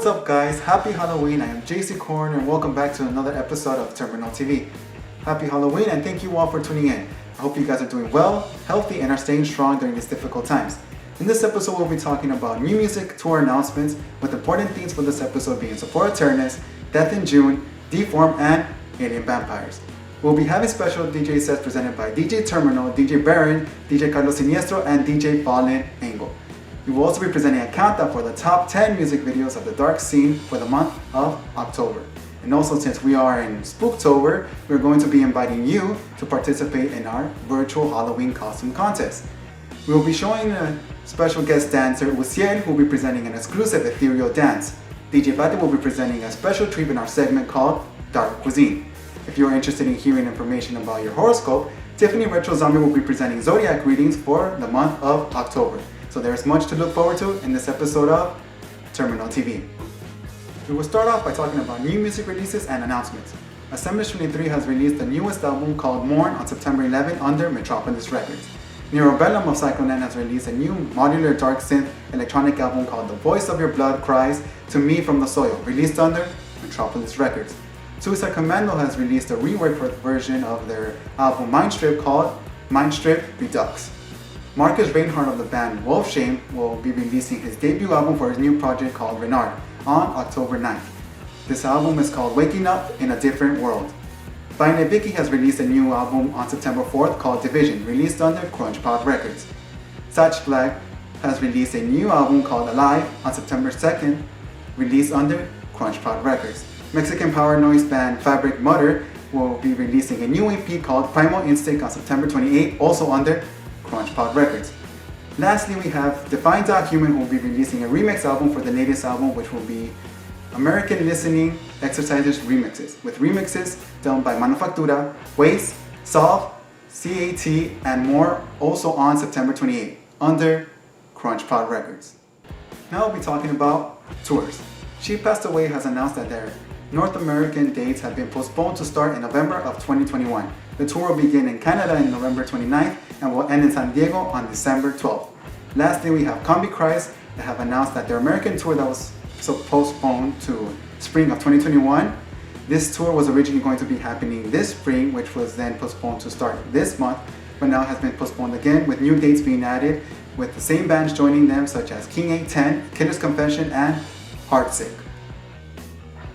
up guys, happy Halloween. I am JC Korn and welcome back to another episode of Terminal TV. Happy Halloween and thank you all for tuning in. I hope you guys are doing well, healthy and are staying strong during these difficult times. In this episode we'll be talking about new music, tour announcements, with important themes for this episode being Sopor Aeternus, Death in June, Deform and Alien Vampires. We'll be having special DJ sets presented by DJ Terminal, DJ Baron, DJ KARLOS Siniestro and DJ Fallen Engel. We will also be presenting a countdown for the top 10 music videos of the dark scene for the month of October. And also, since we are in Spooktober, we're going to be inviting you to participate in our virtual Halloween costume contest. We will be showing a special guest dancer, Uziel, who will be presenting an exclusive Ethereal dance. DJ BATTY will be presenting a special treat in our segment called Dark Cuisine. If you are interested in hearing information about your horoscope, Tiffany Retrozombie will be presenting zodiac readings for the month of October. So there's much to look forward to in this episode of Terminal TV. We will start off by talking about new music releases and announcements. Assemblage 23 has released the newest album called Mourn on September 11 under Metropolis Records. Neurobellum of Cyclone has released a new modular dark synth electronic album called The Voice of Your Blood Cries to Me from the Soil, released under Metropolis Records. Suicide Commando has released a reworked version of their album Mindstrip called Mindstrip Redux. Marcus Reinhardt of the band Wolfshame will be releasing his debut album for his new project called Renard on October 9th. This album is called Waking Up in a Different World. Vickie has released a new album on September 4th called Division, released under Crunchpod Records. Satch Flag has released a new album called Alive on September 2nd, released under Crunchpod Records. Mexican power noise band Fabric Mother will be releasing a new EP called Primal Instinct on September 28th, also under Crunchpod Records. Lastly, we have Define Human, who will be releasing a remix album for the latest album, which will be American Listening Exercises Remixes, with remixes done by Manufactura, Waze, Solve, CAT, and more, also on September 28th, under Crunchpod Records. Now we'll be talking about tours. She Passed Away has announced that their North American dates have been postponed to start in November of 2021. The tour will begin in Canada in November 29th and will end in San Diego on December 12th. Lastly, we have Combi Christ that have announced that their American tour that was postponed to spring of 2021. This tour was originally going to be happening this spring, which was then postponed to start this month, but now has been postponed again with new dates being added with the same bands joining them such as King 810, Killer's Confession, and Heartsick.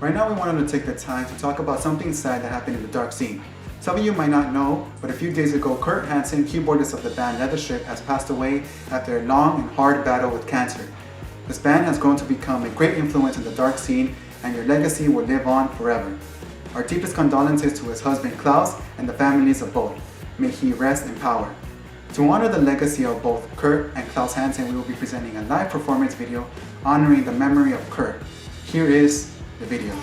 Right now we wanted to take the time to talk about something sad that happened in the dark scene. Some of you might not know, but a few days ago Kurt Hansen, keyboardist of the band Leatherstrip, has passed away after a long and hard battle with cancer. This band has grown to become a great influence in the dark scene, and your legacy will live on forever. Our deepest condolences to his husband Klaus and the families of both. May he rest in power. To honor the legacy of both Kurt and Klaus Hansen, we will be presenting a live performance video honoring the memory of Kurt. Here is the video.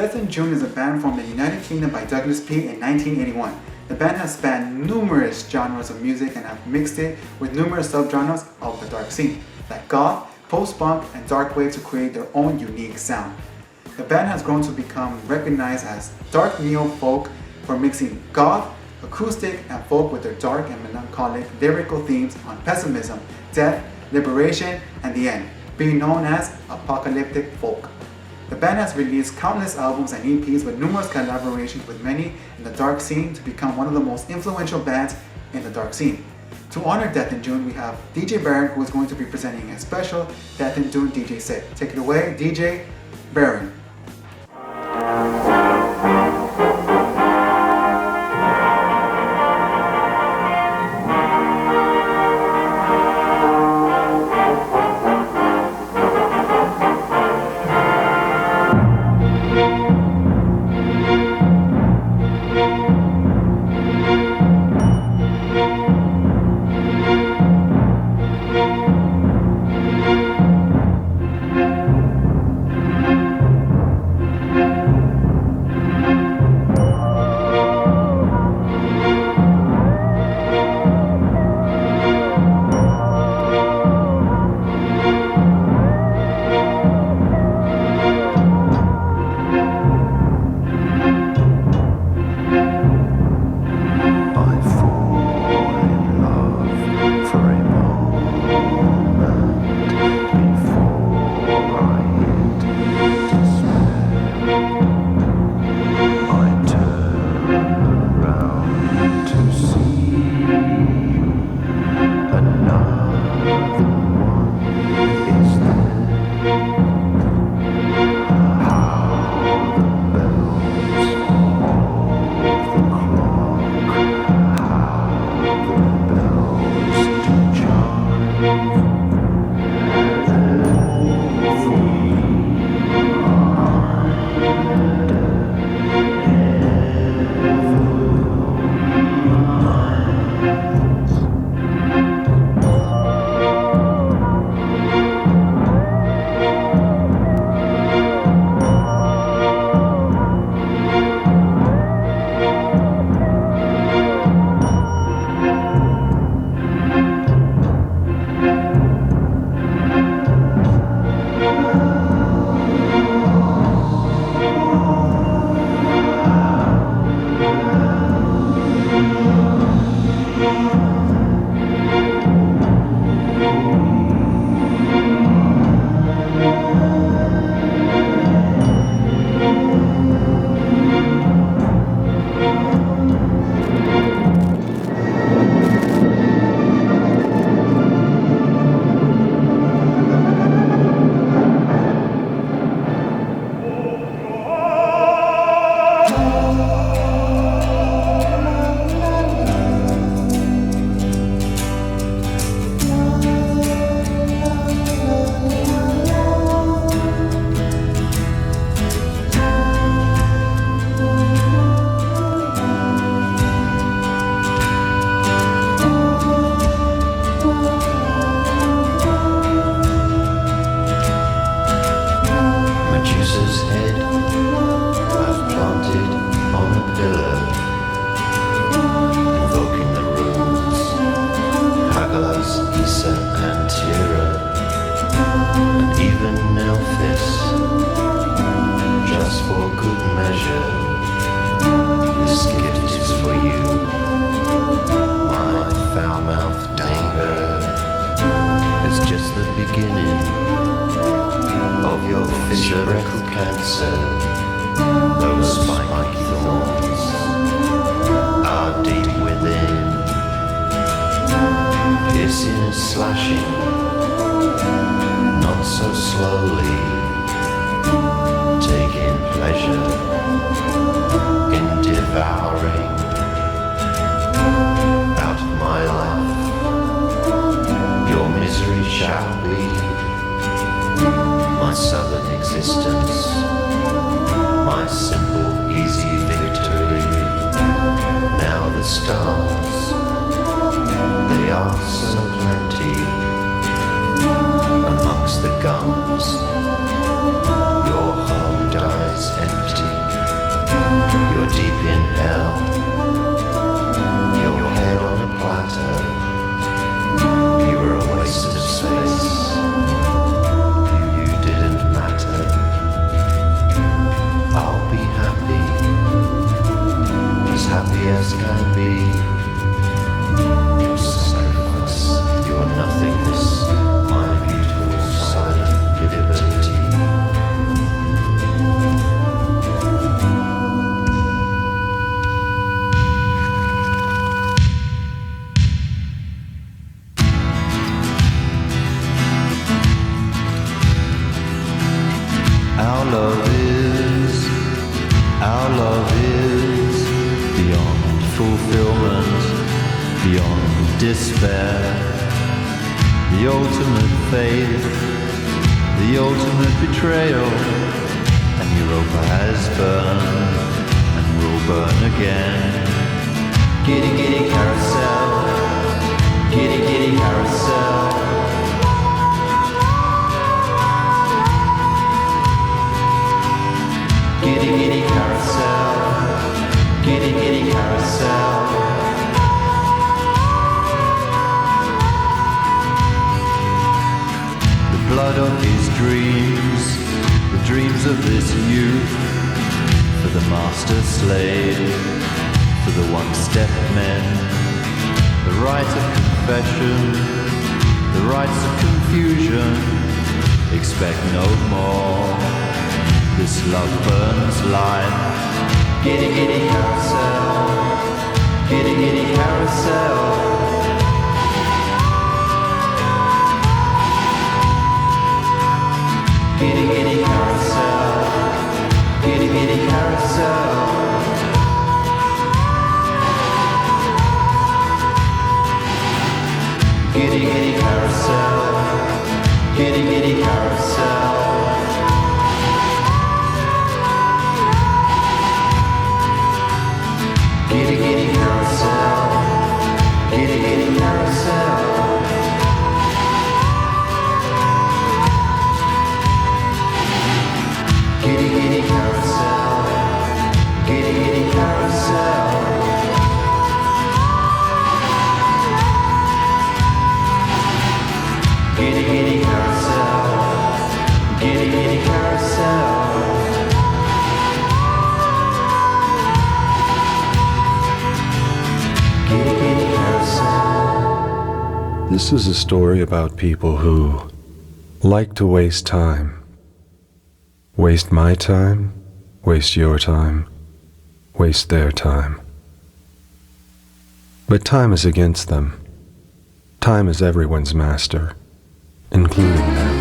Death in June is a band formed in the United Kingdom by Douglas P. in 1981. The band has spanned numerous genres of music and have mixed it with numerous subgenres of the dark scene, like goth, post-punk, and dark wave to create their own unique sound. The band has grown to become recognized as dark neo-folk for mixing goth, acoustic, and folk with their dark and melancholic lyrical themes on pessimism, death, liberation, and the end, being known as apocalyptic folk. The band has released countless albums and EPs with numerous collaborations with many in the dark scene to become one of the most influential bands in the dark scene. To honor Death in June, we have DJ Baron, who is going to be presenting a special Death in June DJ set. Take it away, DJ Baron. cancer, those spiky thorns are deep within, piercing and slashing, not so slowly, taking pleasure in devouring out of my life. Your misery shall be my southern existence, my simple, easy victory. Now the stars, they are so plenty amongst the gums. Your home dies empty. hell. Your head on a platter. You were a waste of space. You didn't matter. I'll be happy, as happy as can be. Your sacrifice, your nothingness, my beautiful silent liberty. Our love is beyond fulfillment, beyond despair. The ultimate faith, the ultimate betrayal. And Europa has burned and will burn again. Giddy giddy carousel, giddy giddy carousel. Giddy giddy carousel, giddy giddy carousel. The blood of his dreams, the dreams of this youth. For the master slave, for the one-step men. The right of confession, the rights of confusion. Expect no more. This love burns life. Giddy giddy carousel, giddy giddy carousel. Giddy giddy carousel, giddy giddy carousel. Giddy giddy carousel, giddy giddy carousel. Giddy giddy carousel, giddy giddy carousel. Giddy giddy carousel, giddy giddy carousel. Giddy giddy carousel, giddy giddy carousel. This is a story about people who like to waste time. Waste my time, waste your time, waste their time. But time is against them. Time is everyone's master, including them.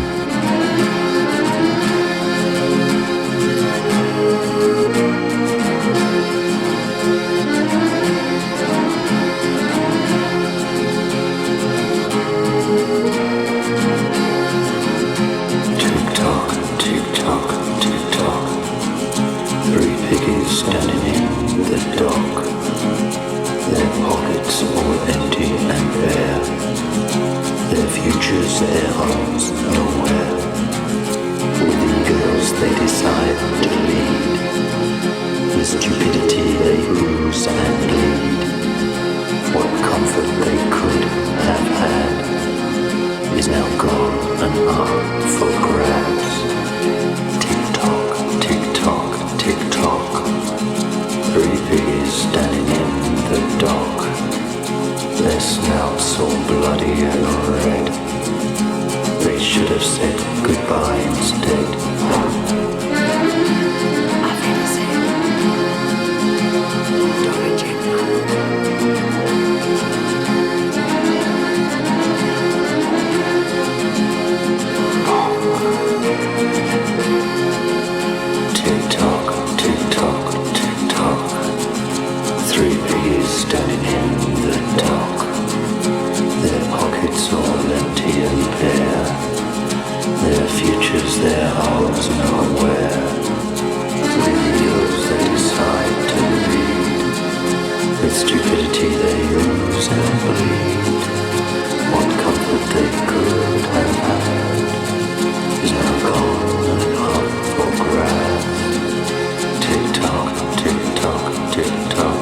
Tick tock,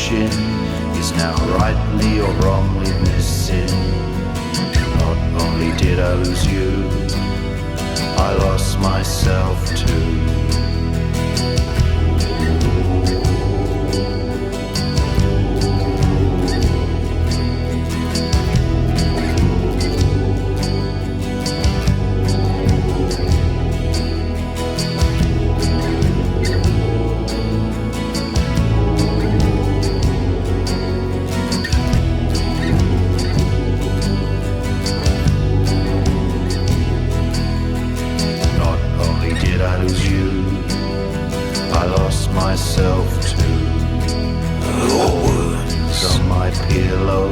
chin is now rightly or wrongly missing. Not only did I lose you, I lost myself too. Myself too. The words on my pillow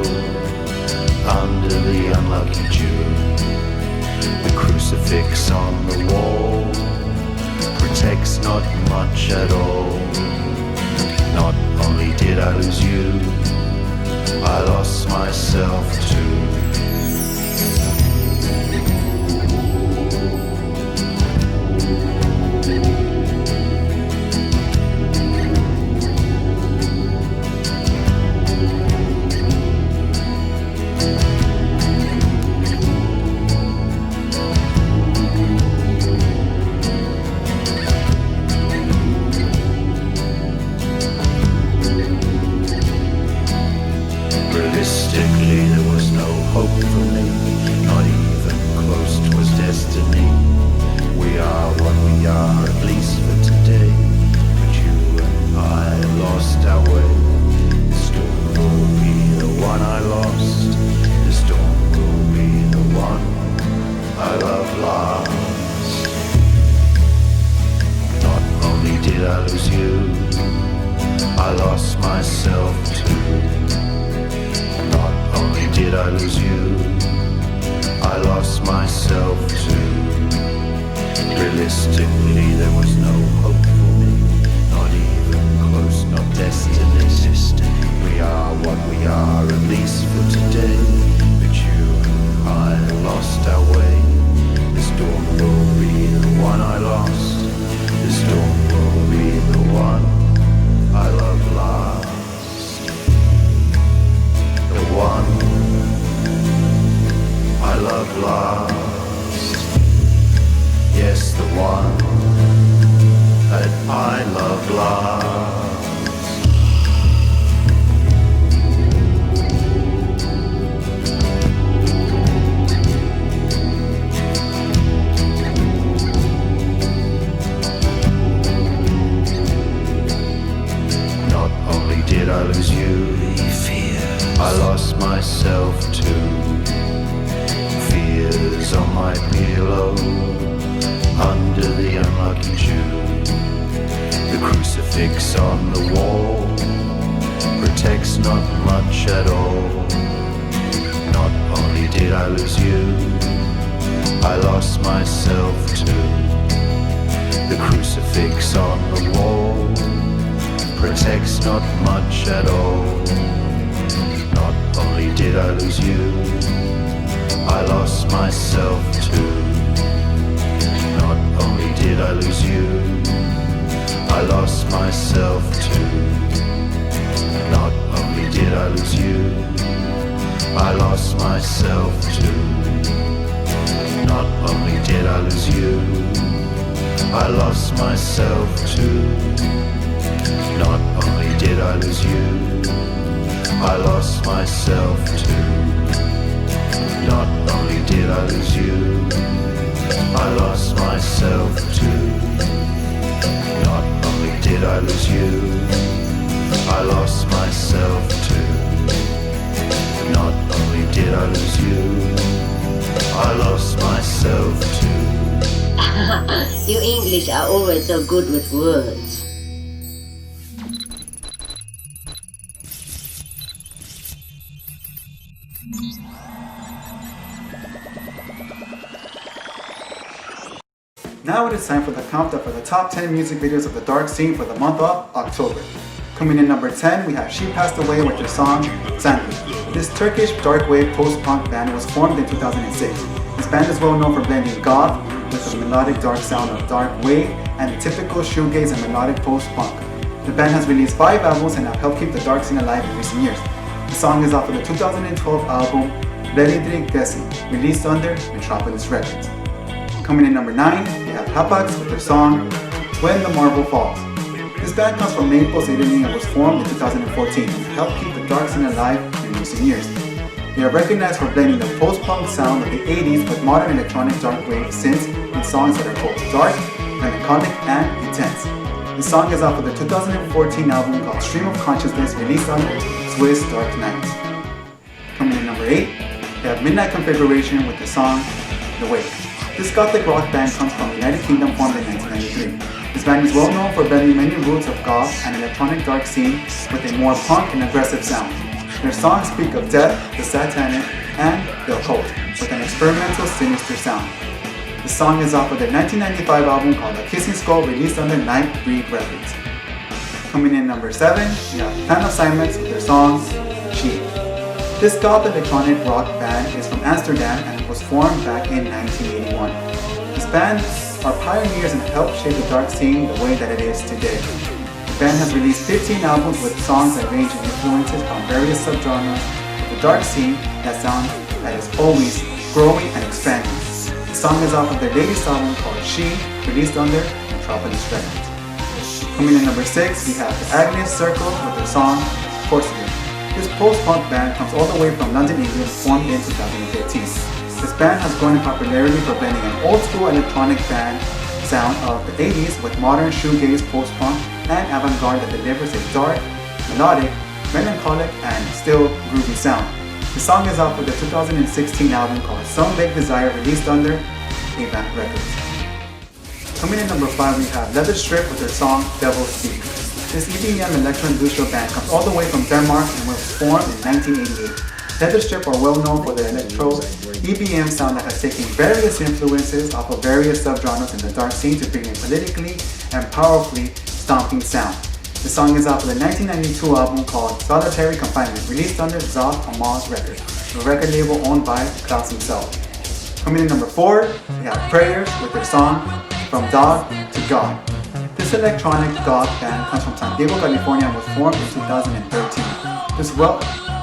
under the unlucky Jew. The crucifix on the wall protects not much at all. Not only did I lose you, I lost myself too. You English are always so good with words. Now it is time for the countdown for the top 10 music videos of the dark scene for the month of October. Coming in number 10, we have She Passed Away with her song Zanli. This Turkish dark wave post-punk band was formed in 2006. This band is well known for blending goth with the melodic dark sound of dark wave and the typical shoegaze and melodic post-punk. The band has released 5 albums and have helped keep the dark scene alive in recent years. The song is off of the 2012 album Beggars, released under Metropolis Records. Coming in number 9, we have Hapax with their song When the Marble Falls. This band comes from Naples, Italy and was formed in 2014 and helped keep the dark scene alive in recent years. They are recognized for blending the post-punk sound of the 80s with modern electronic dark wave synths in songs that are both dark, melancholic, and intense. The song is off of the 2014 album called Stream of Consciousness, released under Swiss Dark Nights. Coming in number 8, we have Midnight Configuration with the song The Wake. This gothic rock band comes from the United Kingdom, formed in 1993. This band is well known for blending many roots of goth and electronic dark scene with a more punk and aggressive sound. Their songs speak of death, the satanic, and the occult, with an experimental, sinister sound. The song is off of their 1995 album called A Kissing Skull, released under Nightbreed Records. Coming in number 7, we have Xymox with their song She. This goth electronic rock band is from Amsterdam and was formed back in 1981. This band are pioneers and helped shape the dark scene the way that it is today. The band has released 15 albums with songs that range in influences from various subgenres of the dark scene that sound that is always growing and expanding. The song is off of their latest album called She, released under Metropolis Records. Coming in number 6, we have the Agnes Circle with their song Porcelain. This post-punk band comes all the way from London, England, formed in 2015. This band has grown in popularity for blending an old-school electronic band sound of the 80s with modern shoegaze, post-punk, and avant-garde that delivers a dark, melodic, melancholic, and still groovy sound. The song is off of the 2016 album called Some Big Desire, released under RYANT Records. Coming in number 5, we have Leather Strip with their song Devil Speak. This EDM electro-industrial band comes all the way from Denmark and was formed in 1988. Leather Strip are well known for their electro EBM sound that has taken various influences off of various subgenres in the dark scene to bring a politically and powerfully stomping sound. The song is off of the 1992 album called Solitary Confinement, released under Zoth Ommog Records, a record label owned by Klaus himself. Coming in number 4, we have Prayers with their song From Dog to God. This electronic goth band comes from San Diego, California and was formed in 2013. This is well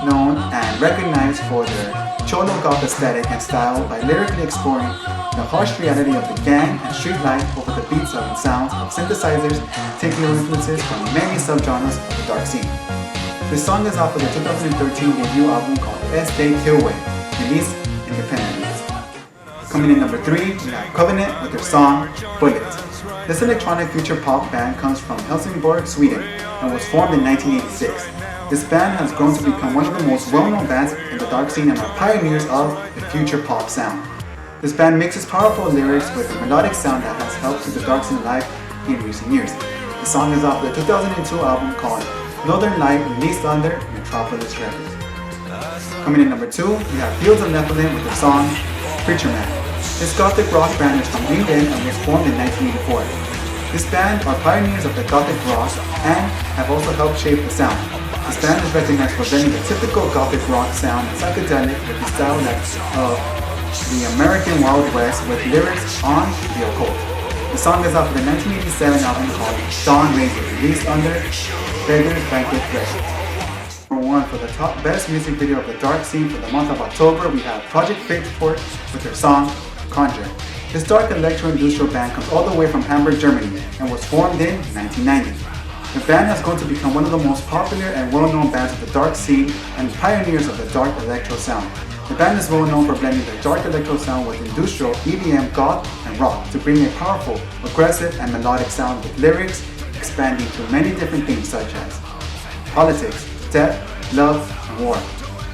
known and recognized for their cholo goth aesthetic and style by lyrically exploring the harsh reality of the gang and street life over the beats and sounds of synthesizers, taking influences from many subgenres of the dark scene. This song is off of the 2013 debut album called S-Day Killwave, released independently. Coming in number 3, we have Covenant with their song Bullet. This electronic future pop band comes from Helsingborg, Sweden, and was formed in 1986. This band has grown to become one of the most well-known bands in the dark scene and are pioneers of the future pop sound. This band mixes powerful lyrics with a melodic sound that has helped keep the dark scene alive in recent years. The song is off the 2002 album called Northern Light, released under Metropolis Records. Coming in number 2, we have Fields of Nephilim with their song Preacher Man. This gothic rock band is from England and was formed in 1984. This band are pioneers of the gothic rock and have also helped shape the sound. This band is recognized for blending the typical gothic rock sound and psychedelic with the style of the American Wild West with lyrics on the occult. The song is off of the 1987 album called Dawn Razor, released under Beggars, Banquet Records. Number 1 for the top best music video of the dark scene for the month of October, we have Project Pitchfork with their song Conjure. This dark electro-industrial band comes all the way from Hamburg, Germany, and was formed in 1990. The band has grown to become one of the most popular and well-known bands of the dark scene and pioneers of the dark electro sound. The band is well known for blending the dark electro sound with industrial, EDM, goth, and rock to bring a powerful, aggressive, and melodic sound with lyrics expanding to many different themes such as politics, death, love, and war.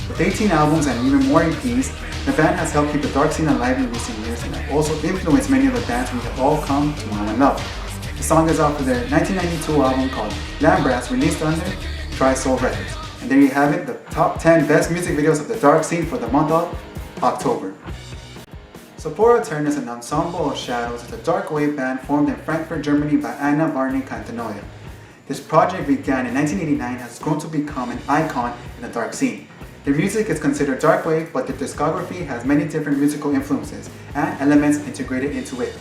With 18 albums and even more EPs, the band has helped keep the dark scene alive in recent years and have also influenced many of the bands we have all come to know and love. The song is off of their 1992 album called Lambras, released under Trisol Records. And there you have it, the top 10 best music videos of the dark scene for the month of October. Sopor Aeternus, an ensemble of shadows, is a dark wave band formed in Frankfurt, Germany by Anna Varney Cantanoia. This project began in 1989 and has grown to become an icon in the dark scene. Their music is considered dark wave, but their discography has many different musical influences and elements integrated into it.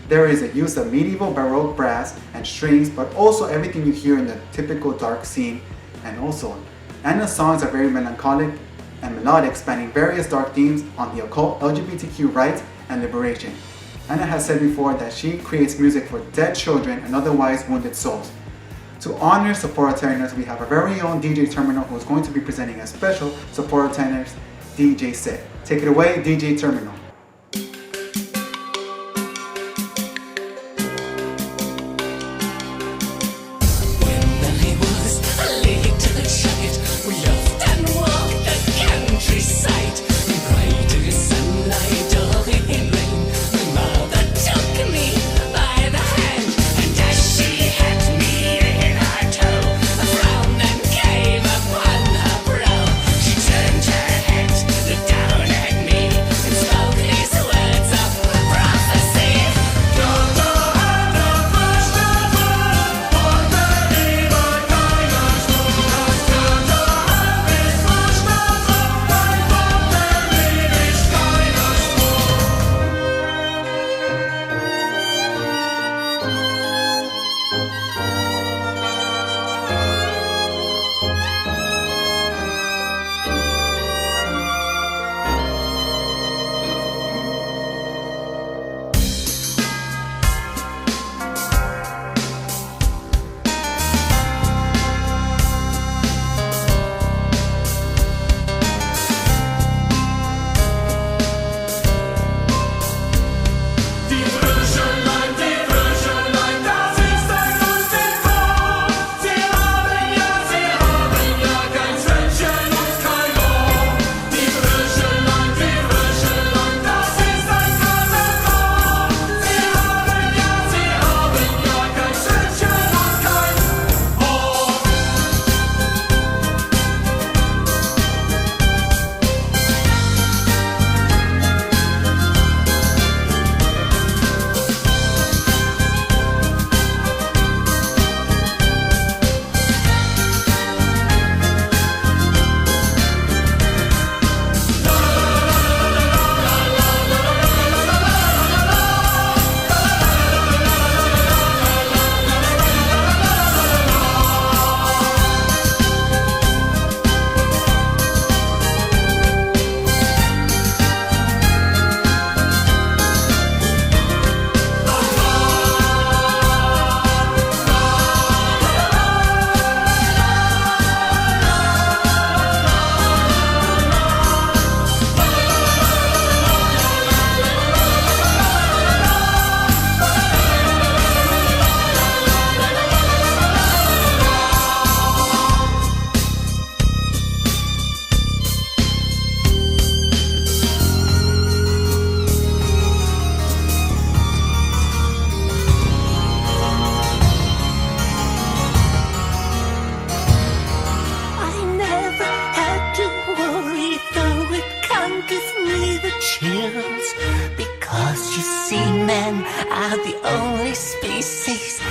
There is a use of medieval Baroque brass and strings, but also everything you hear in the typical dark scene. And Anna's songs are very melancholic and melodic, spanning various dark themes on the occult, LGBTQ rights, and liberation. Anna has said before that she creates music for dead children and otherwise wounded souls. To honor Sopor Aeternus, we have our very own DJ Terminal, who is going to be presenting a special Sopor Aeternus DJ set. Take it away, DJ Terminal.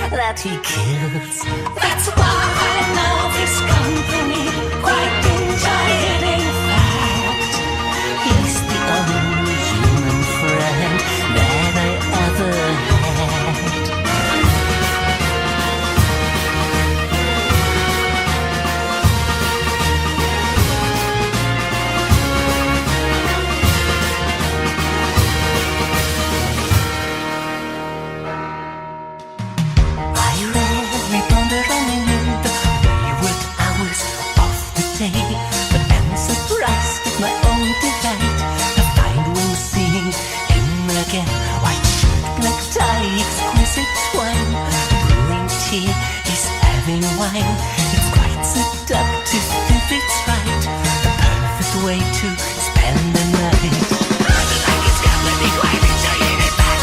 That he kills. That's why I love his company. Quite enjoy it, in fact. He's the only human friend that I ever had. But am surprised at my own delight. I find wings singing him again. White shirt, black tie, exquisite wine. Brewing tea, he's having wine. It's quite seductive if it's right. The perfect way to spend the night. Like his company, quite enjoying it back.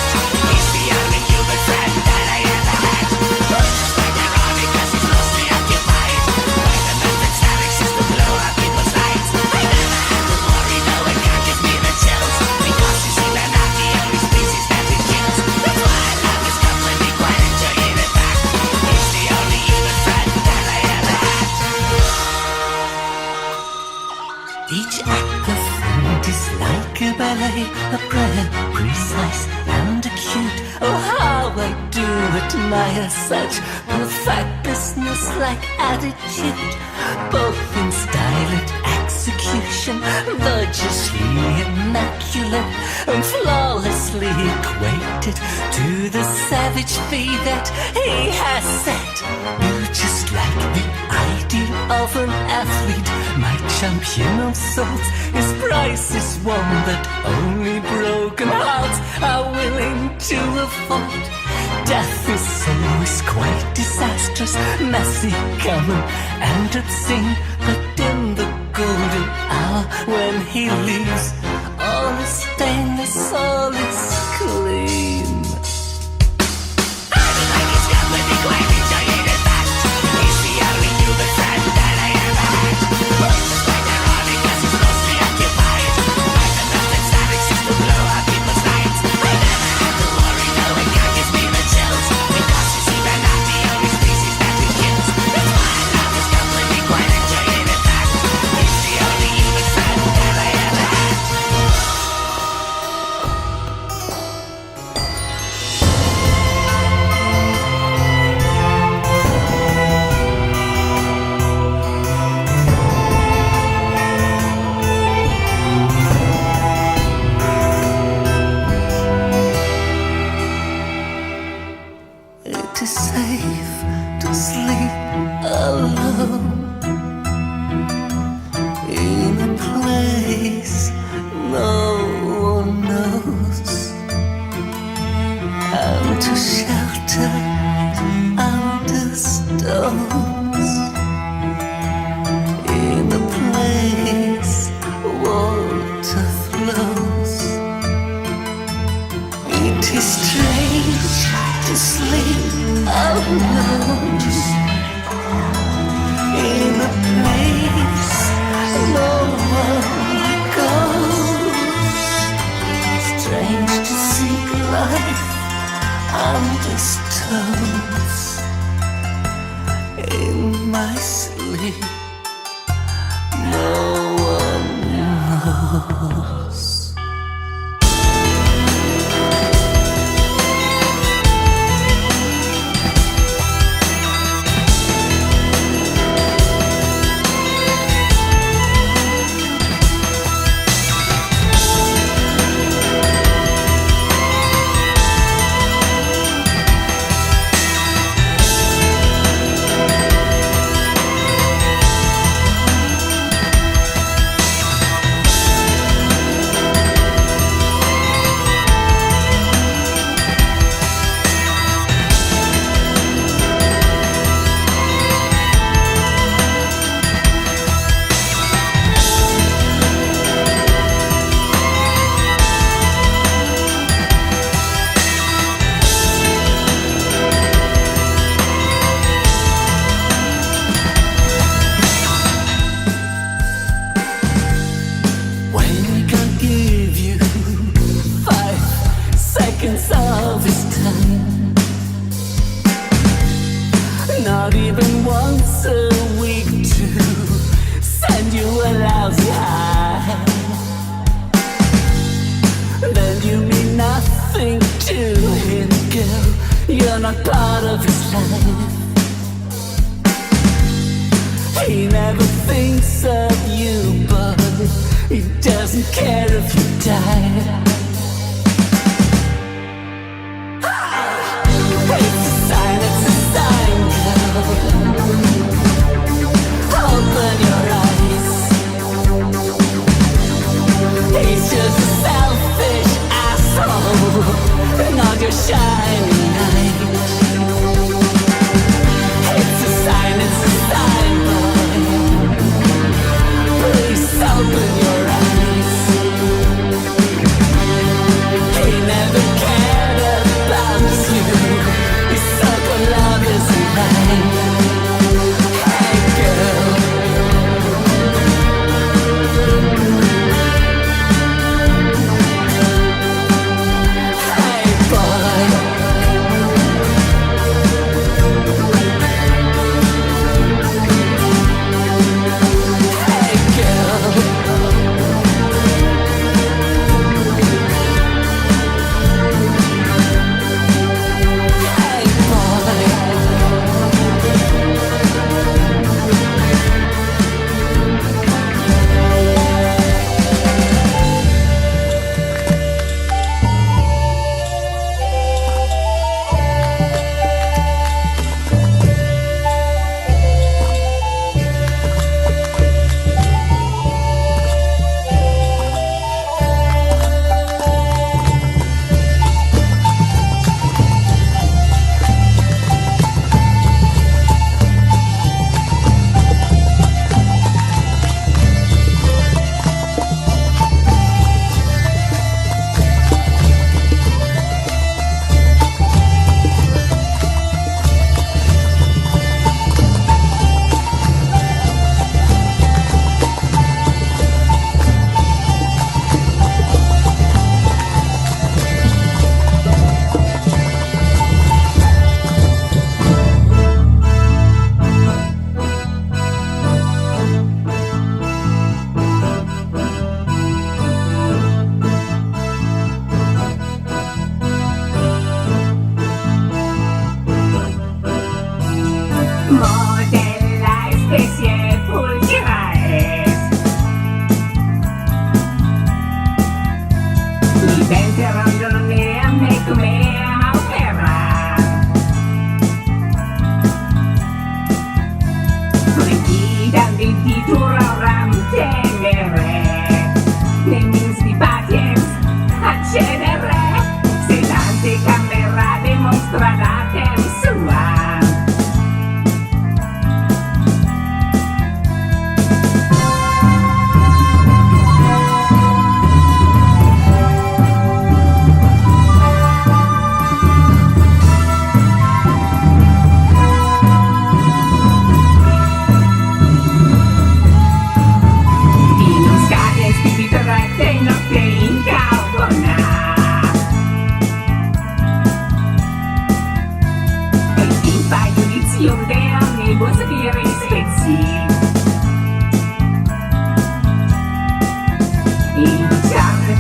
He's the only human friend that I ever had. Just like ironic, cause he's mostly occupied. Blow up people's lights. I never have to worry, no one can give me the chills. Because you see, they're not the only species that he kills. That's why I love his company, quite enjoying it back. He's the only human friend that I ever had. Each act of It is like a ballet, a prayer, precise and acute. Oh, how I do admire such perfectness like attitude, both in style and execution, virtuously immaculate and flawlessly equated to the savage fee that he has set. You just like the ideal of an athlete, my champion of souls. His price is one that only broken hearts are willing to afford. Death is always quite disastrous, messy, common, and obscene. But in the golden hour when he leaves, all is stainless, all is clean. I don't like his company, quite enjoying it fast. He's the only human friend that I ever had. It's quite ironic as he's mostly occupied. I got nothing static since to blow out people's nights. I never had to worry, no, it can't give me the chills. Because he's even not the only species that he kills. That's why I love his company, quite enjoying it fast. He's the only human friend that I ever had. It is safe to sleep alone in a place no one knows, and to shelter under stones in a place water flows. It is strange to sleep alone in a place no one goes. Strange to seek life under stones in my sleep. No one knows. Not even once a week to send you a lousy high. Then you mean nothing to him, girl. You're not part of his life. He never thinks of you, but he doesn't care if you die. It's a sign, girl. Open your eyes. He's just a selfish asshole, not your shining knight. It's a sign, boy. Please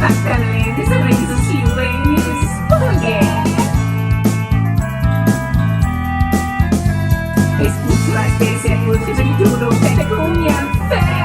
Pagkalentes sa razors liways. Pagkalentes. Es mucho más que ser mucho de duro que te comían feo.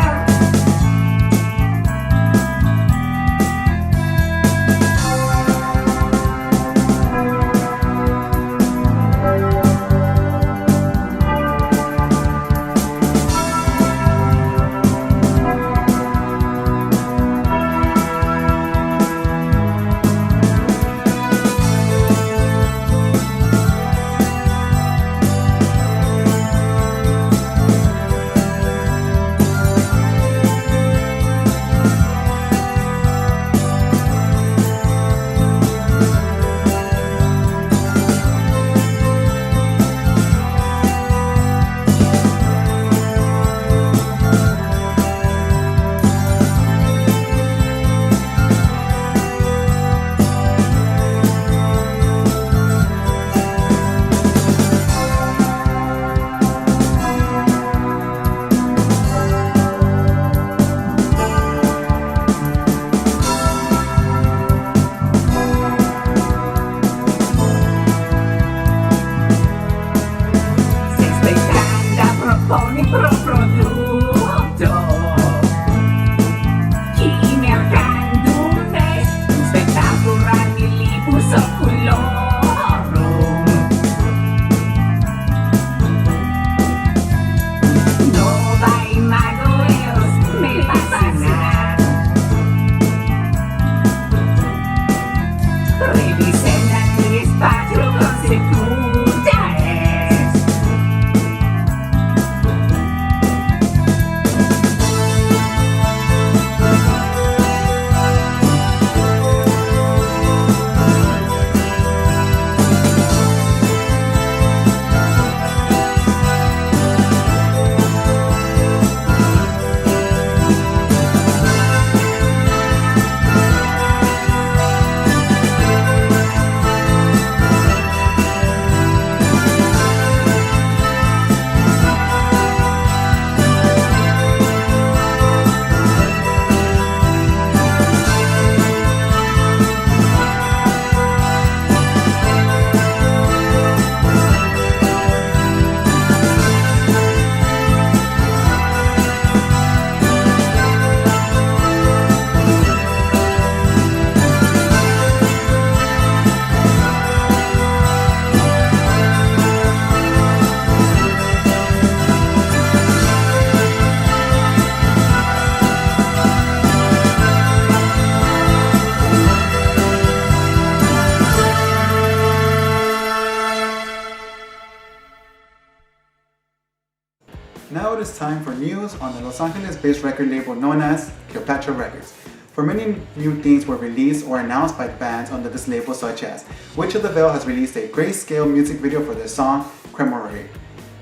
Now it is time for news on the Los Angeles-based record label known as CLEOPATRA Records. For many new things were released or announced by bands under this label, such as Witch of the Veil has released a grayscale music video for their song Cremore.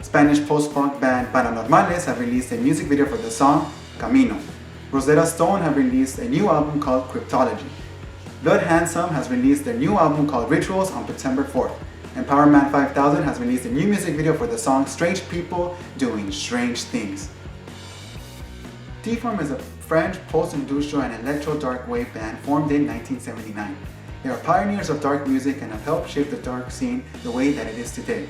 Spanish post-punk band Paramormales have released a music video for the song Camino. Rosetta Stone have released a new album called Cryptology. Blood Handsome has released their new album called Rituals on September 4th. And Powerman 5000 has released a new music video for the song Strange People Doing Strange Things. Deform is a French post-industrial and electro dark wave band formed in 1979. They are pioneers of dark music and have helped shape the dark scene the way that it is today.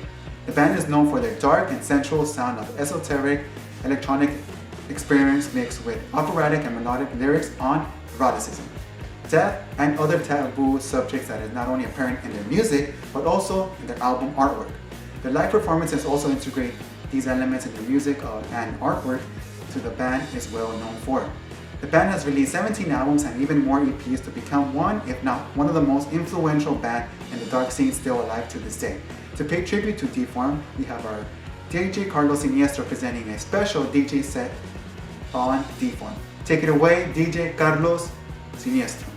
The band is known for their dark and sensual sound of esoteric electronic experience mixed with operatic and melodic lyrics on eroticism, death, and other taboo subjects that is not only apparent in their music, but also in their album artwork. Their live performances also integrate these elements in their music and artwork to the band is well known for. The band has released 17 albums and even more EPs to become one, if not one of the most influential bands in the dark scene still alive to this day. To pay tribute to Deform, we have our DJ KARLOS Siniestro presenting a special DJ set on Deform. Take it away, DJ KARLOS Siniestro.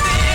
The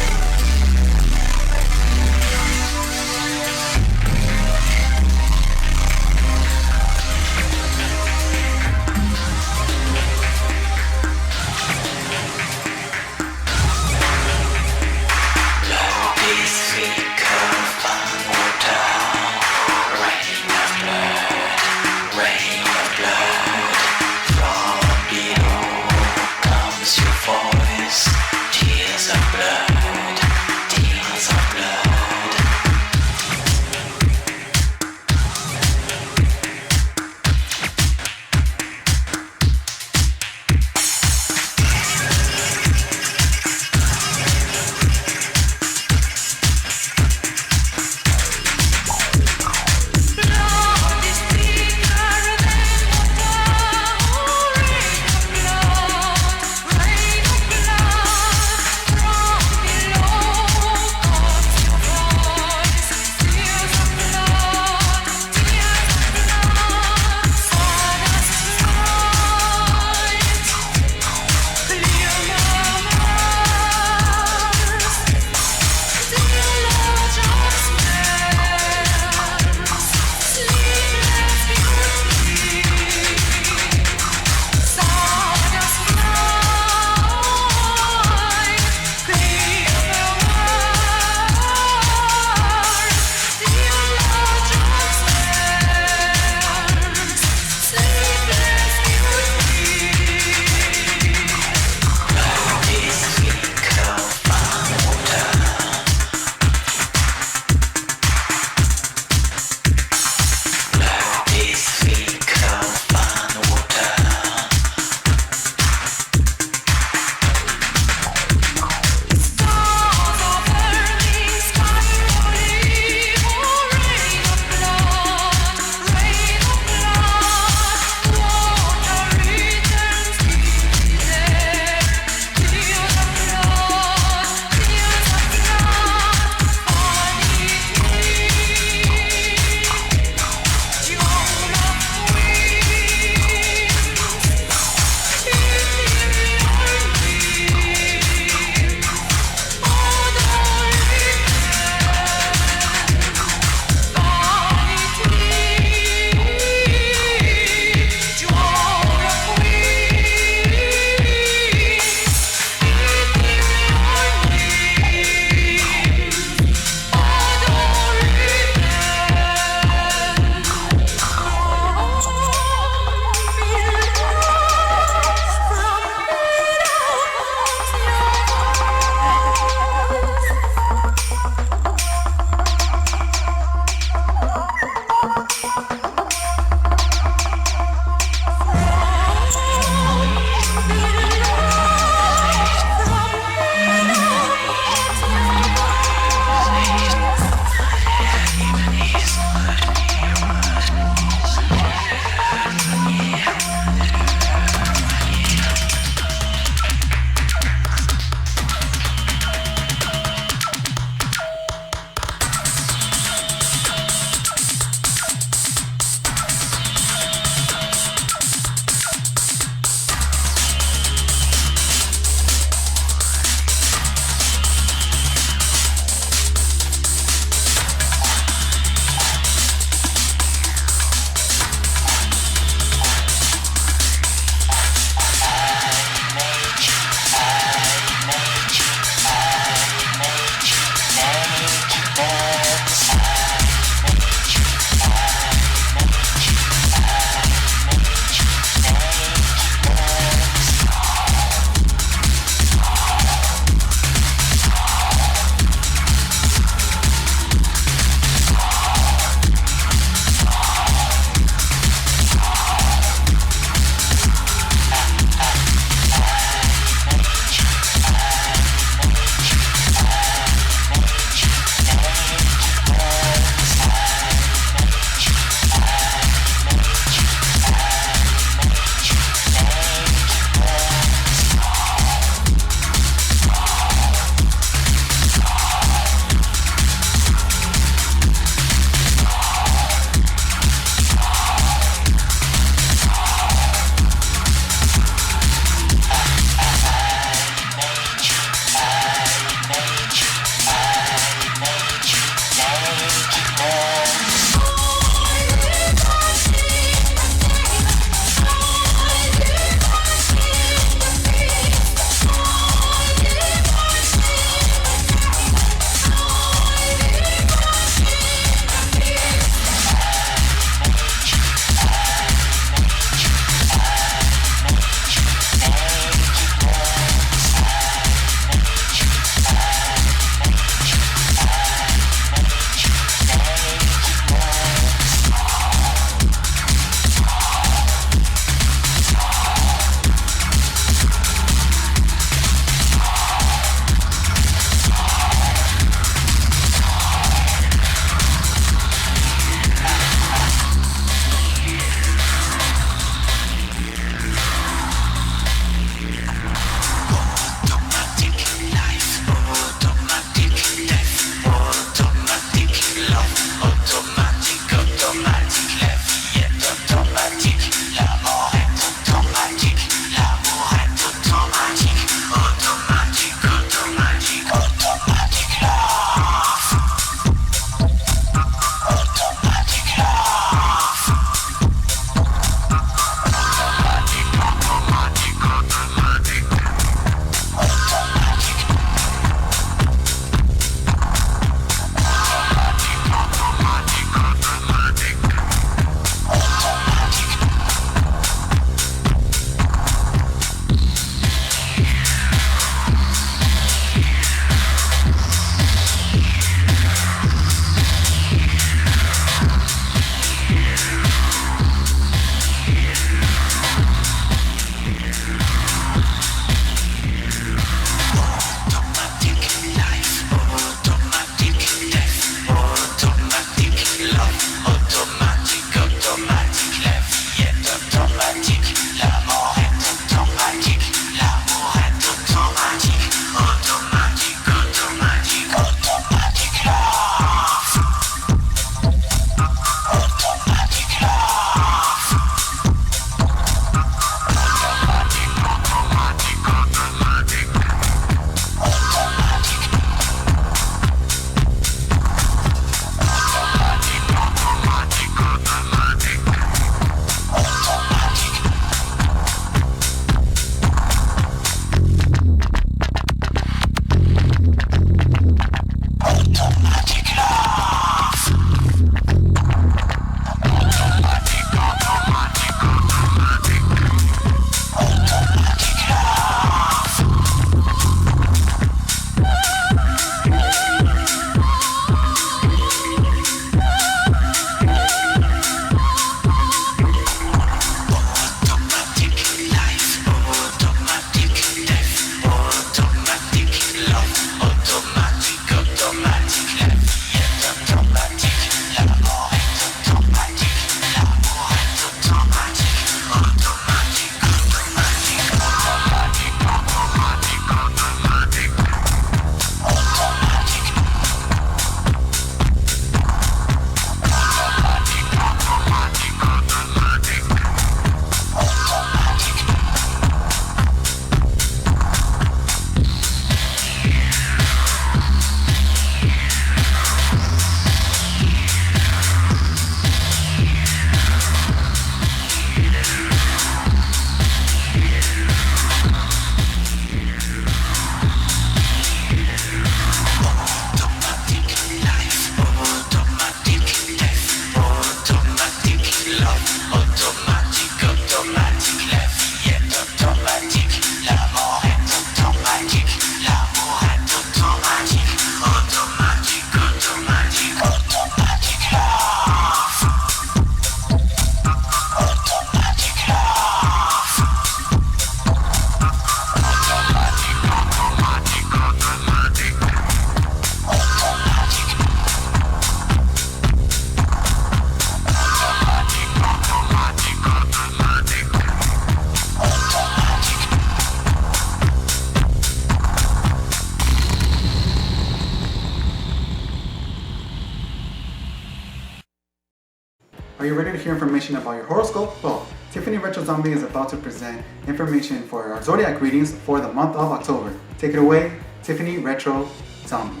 Are you ready to hear information about your horoscope? Well, Tiffany Retrozombie is about to present information for our zodiac readings for the month of October. Take it away, Tiffany Retrozombie.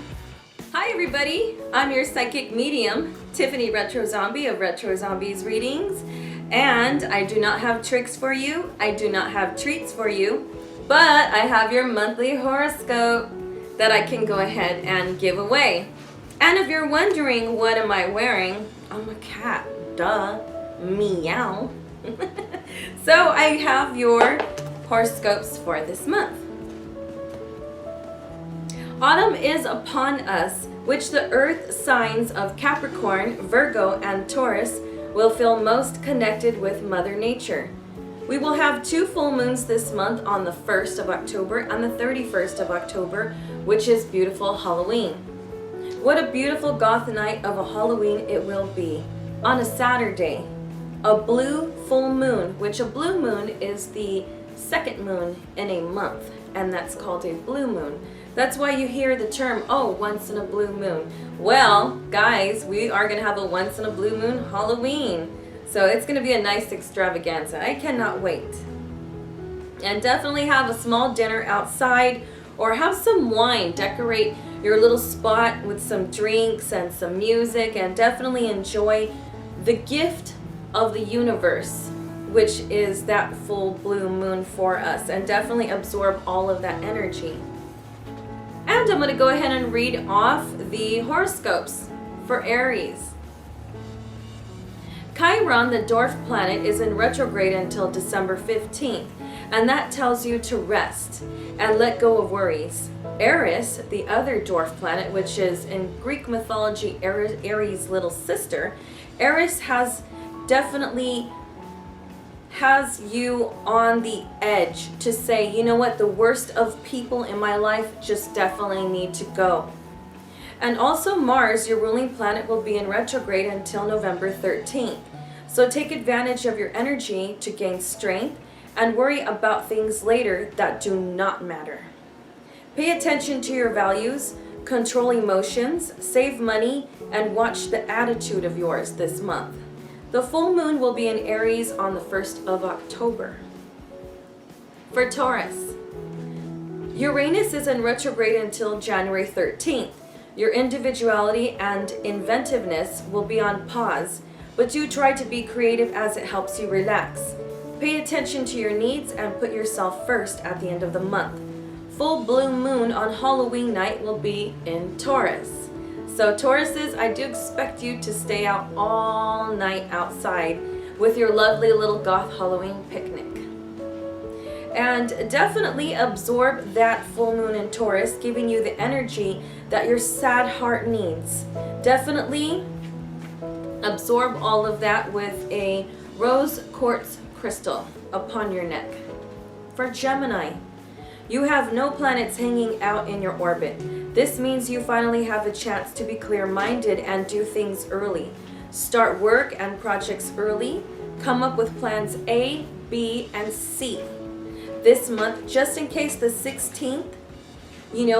Hi everybody, I'm your psychic medium, Tiffany Retrozombie of Retrozombies Readings, and I do not have tricks for you, I do not have treats for you, but I have your monthly horoscope that I can go ahead and give away. And if you're wondering what am I wearing, I'm a cat, duh, meow. So I have your horoscopes for this month. Autumn is upon us, which the earth signs of Capricorn, Virgo, and Taurus will feel most connected with Mother Nature. We will have 2 full moons this month on the 1st of October and the 31st of October, which is beautiful Halloween. What a beautiful goth night of a Halloween it will be. On a Saturday, a blue full moon, which a blue moon is the second moon in a month, and that's called a blue moon. That's why you hear the term, oh, once in a blue moon. Well, guys, we are going to have a once in a blue moon Halloween. So it's going to be a nice extravaganza. I cannot wait. And definitely have a small dinner outside or have some wine. Decorate your little spot with some drinks and some music, and definitely enjoy the gift of the universe, which is that full blue moon for us, and definitely absorb all of that energy. And I'm going to go ahead and read off the horoscopes for Aries. Chiron, the dwarf planet, is in retrograde until December 15th, and that tells you to rest and let go of worries. Eris, the other dwarf planet, which is in Greek mythology Ares' little sister, Eris definitely has you on the edge to say, you know what, the worst of people in my life just definitely need to go. And also Mars, your ruling planet, will be in retrograde until November 13th. So take advantage of your energy to gain strength and worry about things later that do not matter. Pay attention to your values, control emotions, save money, and watch the attitude of yours this month. The full moon will be in Aries on the 1st of October. For Taurus, Uranus is in retrograde until January 13th. Your individuality and inventiveness will be on pause, but do try to be creative as it helps you relax. Pay attention to your needs and put yourself first at the end of the month. Full blue moon on Halloween night will be in Taurus. So Tauruses, I do expect you to stay out all night outside with your lovely little goth Halloween picnic. And definitely absorb that full moon in Taurus, giving you the energy that your sad heart needs. Definitely absorb all of that with a rose quartz crystal upon your neck. For Gemini, you have no planets hanging out in your orbit. This means you finally have a chance to be clear-minded and do things early. Start work and projects early. Come up with plans A, B, and C this month, just in case the 16th,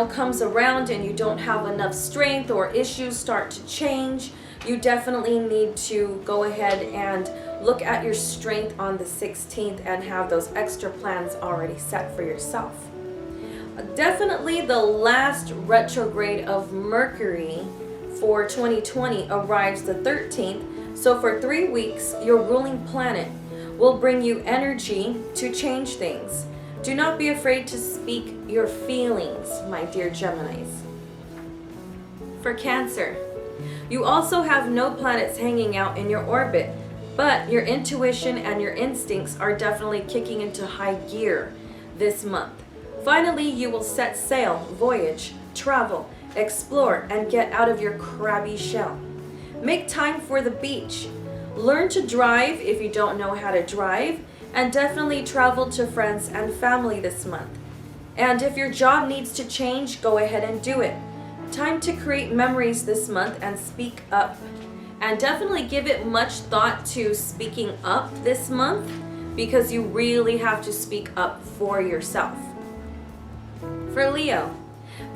comes around and you don't have enough strength or issues start to change. You definitely need to go ahead and look at your strength on the 16th and have those extra plans already set for yourself. Definitely the last retrograde of Mercury for 2020 arrives the 13th. So for 3 weeks, your ruling planet will bring you energy to change things. Do not be afraid to speak your feelings, my dear Geminis. For Cancer, you also have no planets hanging out in your orbit, but your intuition and your instincts are definitely kicking into high gear this month. Finally, you will set sail, voyage, travel, explore, and get out of your crabby shell. Make time for the beach. Learn to drive if you don't know how to drive, and definitely travel to friends and family this month. And if your job needs to change, go ahead and do it. Time to create memories this month and speak up. And definitely give it much thought to speaking up this month, because you really have to speak up for yourself. For Leo,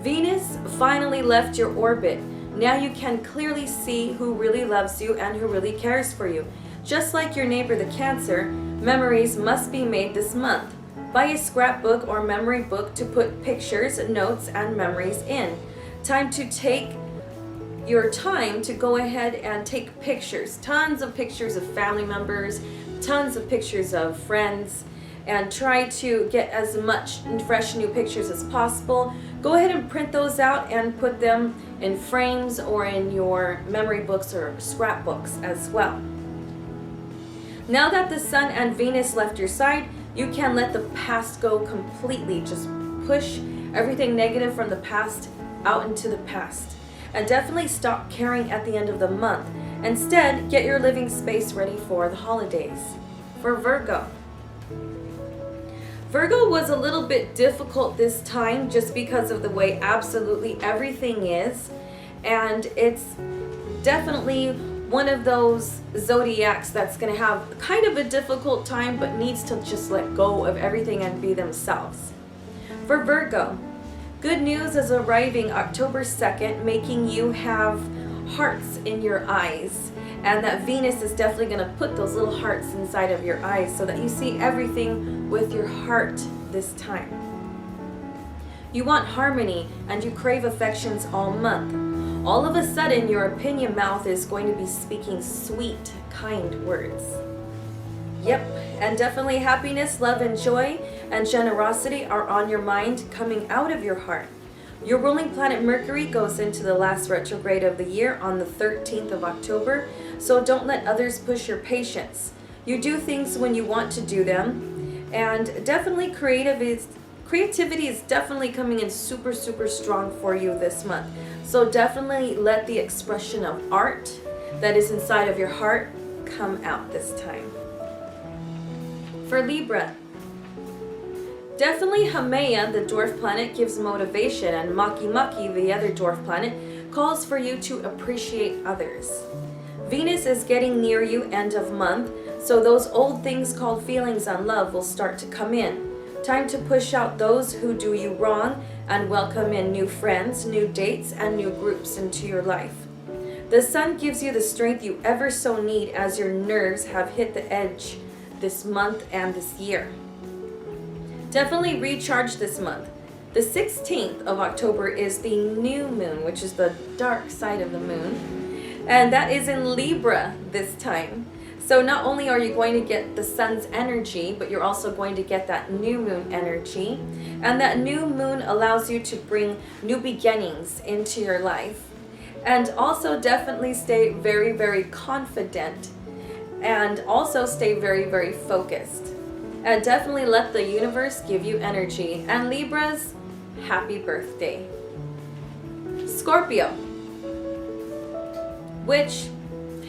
Venus finally left your orbit. Now you can clearly see who really loves you and who really cares for you. Just like your neighbor the Cancer, memories must be made this month. Buy a scrapbook or memory book to put pictures, notes, and memories in. Take your time to go ahead and take pictures. Tons of pictures of family members, tons of pictures of friends, and try to get as much fresh new pictures as possible. Go ahead and print those out and put them in frames or in your memory books or scrapbooks as well. Now that the Sun and Venus left your side, you can let the past go completely. Just push everything negative from the past out into the past. And definitely stop caring at the end of the month. Instead, get your living space ready for the holidays. For Virgo. Virgo was a little bit difficult this time just because of the way absolutely everything is. And it's definitely one of those zodiacs that's going to have kind of a difficult time but needs to just let go of everything and be themselves. For Virgo, good news is arriving October 2nd, making you have hearts in your eyes. And that Venus is definitely going to put those little hearts inside of your eyes so that you see everything with your heart this time. You want harmony and you crave affections all month. All of a sudden, your opinion mouth is going to be speaking sweet, kind words. Yep, and definitely happiness, love, and joy, and generosity are on your mind coming out of your heart. Your ruling planet Mercury goes into the last retrograde of the year on the 13th of October, so don't let others push your patience. You do things when you want to do them, and definitely creativity is definitely coming in super, super strong for you this month. So definitely let the expression of art that is inside of your heart come out this time. For Libra, definitely Haumea, the dwarf planet, gives motivation, and Makemake, the other dwarf planet, calls for you to appreciate others. Venus is getting near you end of month, so those old things called feelings and love will start to come in. Time to push out those who do you wrong and welcome in new friends, new dates, and new groups into your life. The Sun gives you the strength you ever so need as your nerves have hit the edge this month and this year. Definitely recharge this month. The 16th of October is the new moon, which is the dark side of the moon, and that is in Libra this time. So not only are you going to get the Sun's energy, but you're also going to get that new moon energy. And that new moon allows you to bring new beginnings into your life. And also definitely stay very, very confident. And also stay very, very focused. And definitely let the universe give you energy. And Libras, happy birthday. Scorpio. Which,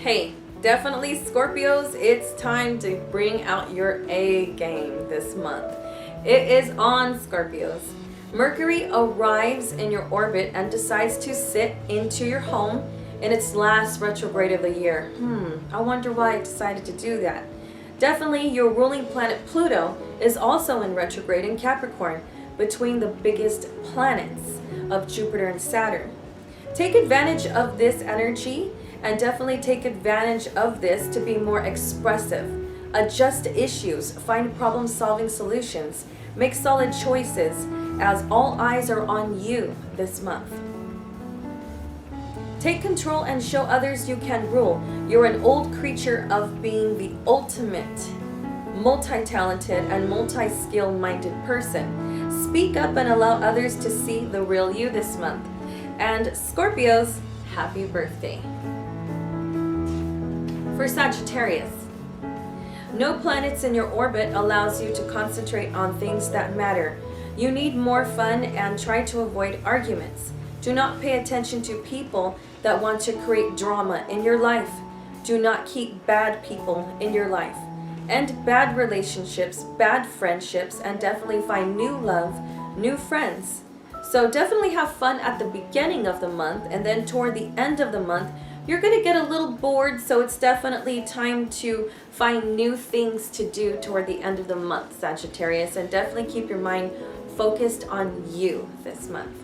hey, definitely Scorpios, it's time to bring out your A game this month. It is on, Scorpios. Mercury arrives in your orbit and decides to sit into your home in its last retrograde of the year. I wonder why it decided to do that. Definitely your ruling planet Pluto is also in retrograde in Capricorn, between the biggest planets of Jupiter and Saturn. Take advantage of this energy and definitely take advantage of this to be more expressive. Adjust issues, find problem-solving solutions, make solid choices, as all eyes are on you this month. Take control and show others you can rule. You're an old creature of being the ultimate, multi-talented and multi-skill-minded person. Speak up and allow others to see the real you this month. And Scorpios, happy birthday. For Sagittarius, no planets in your orbit allows you to concentrate on things that matter. You need more fun and try to avoid arguments. Do not pay attention to people that want to create drama in your life. Do not keep bad people in your life. End bad relationships, bad friendships, and definitely find new love, new friends. So definitely have fun at the beginning of the month, and then toward the end of the month, you're going to get a little bored, so it's definitely time to find new things to do toward the end of the month, Sagittarius, and definitely keep your mind focused on you this month.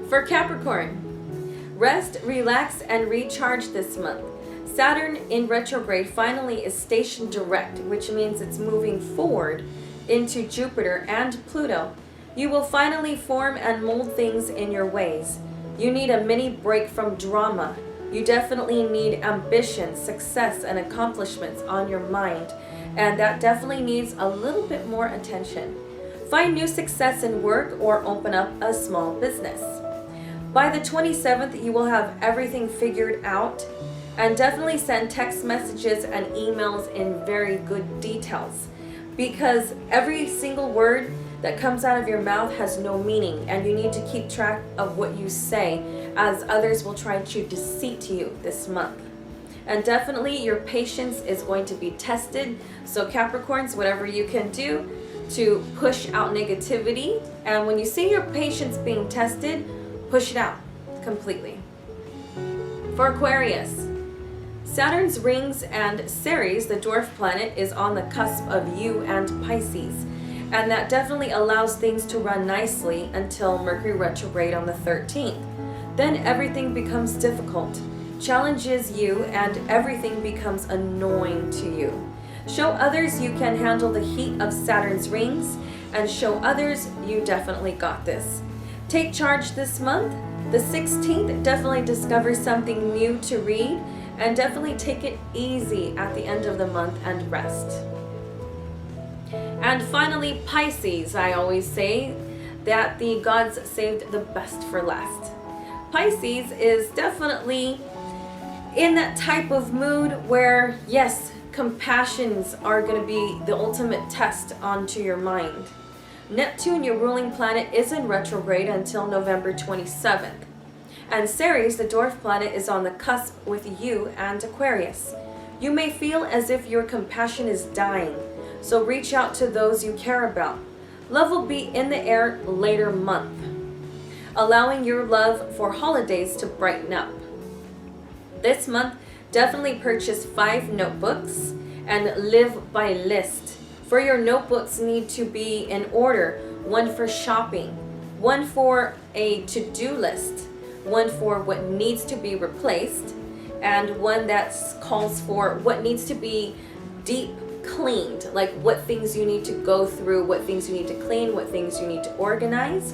For Capricorn, rest, relax, and recharge this month. Saturn in retrograde finally is stationed direct, which means it's moving forward into Jupiter and Pluto. You will finally form and mold things in your ways. You need a mini break from drama. You definitely need ambition, success, and accomplishments on your mind, and that definitely needs a little bit more attention. Find new success in work or open up a small business. By the 27th, you will have everything figured out, and definitely send text messages and emails in very good details, because every single word that comes out of your mouth has no meaning, and you need to keep track of what you say, as others will try to deceive you this month. And definitely your patience is going to be tested. So Capricorns, whatever you can do to push out negativity, and when you see your patience being tested, push it out completely. For Aquarius, Saturn's rings and Ceres, the dwarf planet, is on the cusp of you and Pisces. And that definitely allows things to run nicely until Mercury retrograde on the 13th. Then everything becomes difficult, challenges you, and everything becomes annoying to you. Show others you can handle the heat of Saturn's rings, and show others you definitely got this. Take charge this month. The 16th, definitely discover something new to read, and definitely take it easy at the end of the month and rest. And finally, Pisces, I always say that the gods saved the best for last. Pisces is definitely in that type of mood where, yes, compassions are going to be the ultimate test onto your mind. Neptune, your ruling planet, is in retrograde until November 27th. And Ceres, the dwarf planet, is on the cusp with you and Aquarius. You may feel as if your compassion is dying, so reach out to those you care about. Love will be in the air later month, allowing your love for holidays to brighten up. This month, definitely purchase 5 notebooks and live by list. For your notebooks need to be in order: one for shopping, one for a to-do list, one for what needs to be replaced, and one that calls for what needs to be deep cleaned, like what things you need to go through, what things you need to clean, what things you need to organize,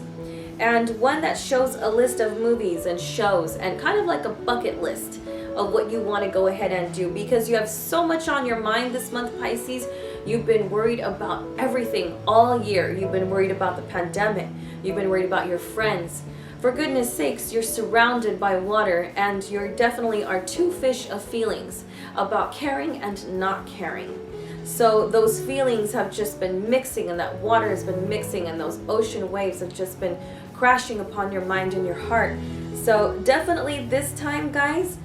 and one that shows a list of movies and shows and kind of like a bucket list of what you want to go ahead and do, because you have so much on your mind this month, Pisces. You've been worried about everything all year. You've been worried about the pandemic. You've been worried about your friends. For goodness sakes, you're surrounded by water, and you definitely are 2 fish of feelings about caring and not caring. So those feelings have just been mixing, and that water has been mixing, and those ocean waves have just been crashing upon your mind and your heart. So definitely this time, guys,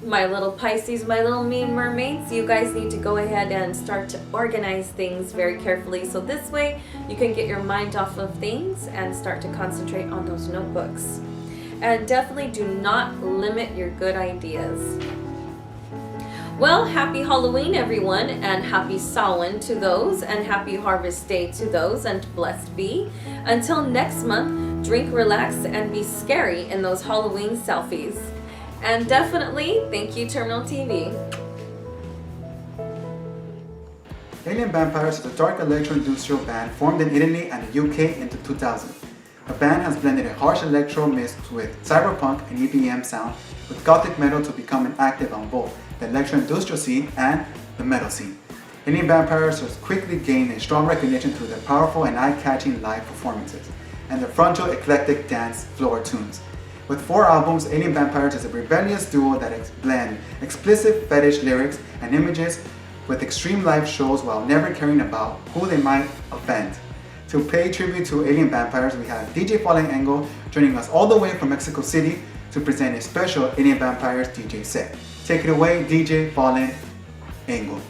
my little Pisces, my little mean mermaids, you guys need to go ahead and start to organize things very carefully. So this way you can get your mind off of things and start to concentrate on those notebooks. And definitely do not limit your good ideas. Well, happy Halloween, everyone, and happy Samhain to those, and happy Harvest Day to those, and blessed be. Until next month, drink, relax, and be scary in those Halloween selfies. And definitely, thank you, Terminal TV. Alien Vampires is a dark electro-industrial band formed in Italy and the UK in 2000. The band has blended a harsh electro mixed with cyberpunk and EBM sound with gothic metal to become active on both the electro-industrial scene and the metal scene. Alien Vampires has quickly gained a strong recognition through their powerful and eye-catching live performances and their frontal eclectic dance floor tunes. With 4 albums, Alien Vampires is a rebellious duo that blend explicit fetish lyrics and images with extreme live shows while never caring about who they might offend. To pay tribute to Alien Vampires, we have DJ Fallen Angel joining us all the way from Mexico City to present a special Alien Vampires DJ set. Take it away, DJ Fallen Angel.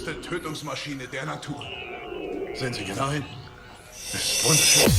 Die Tötungsmaschine der Natur. Sehen Sie genau hin. Es ist wunderschön.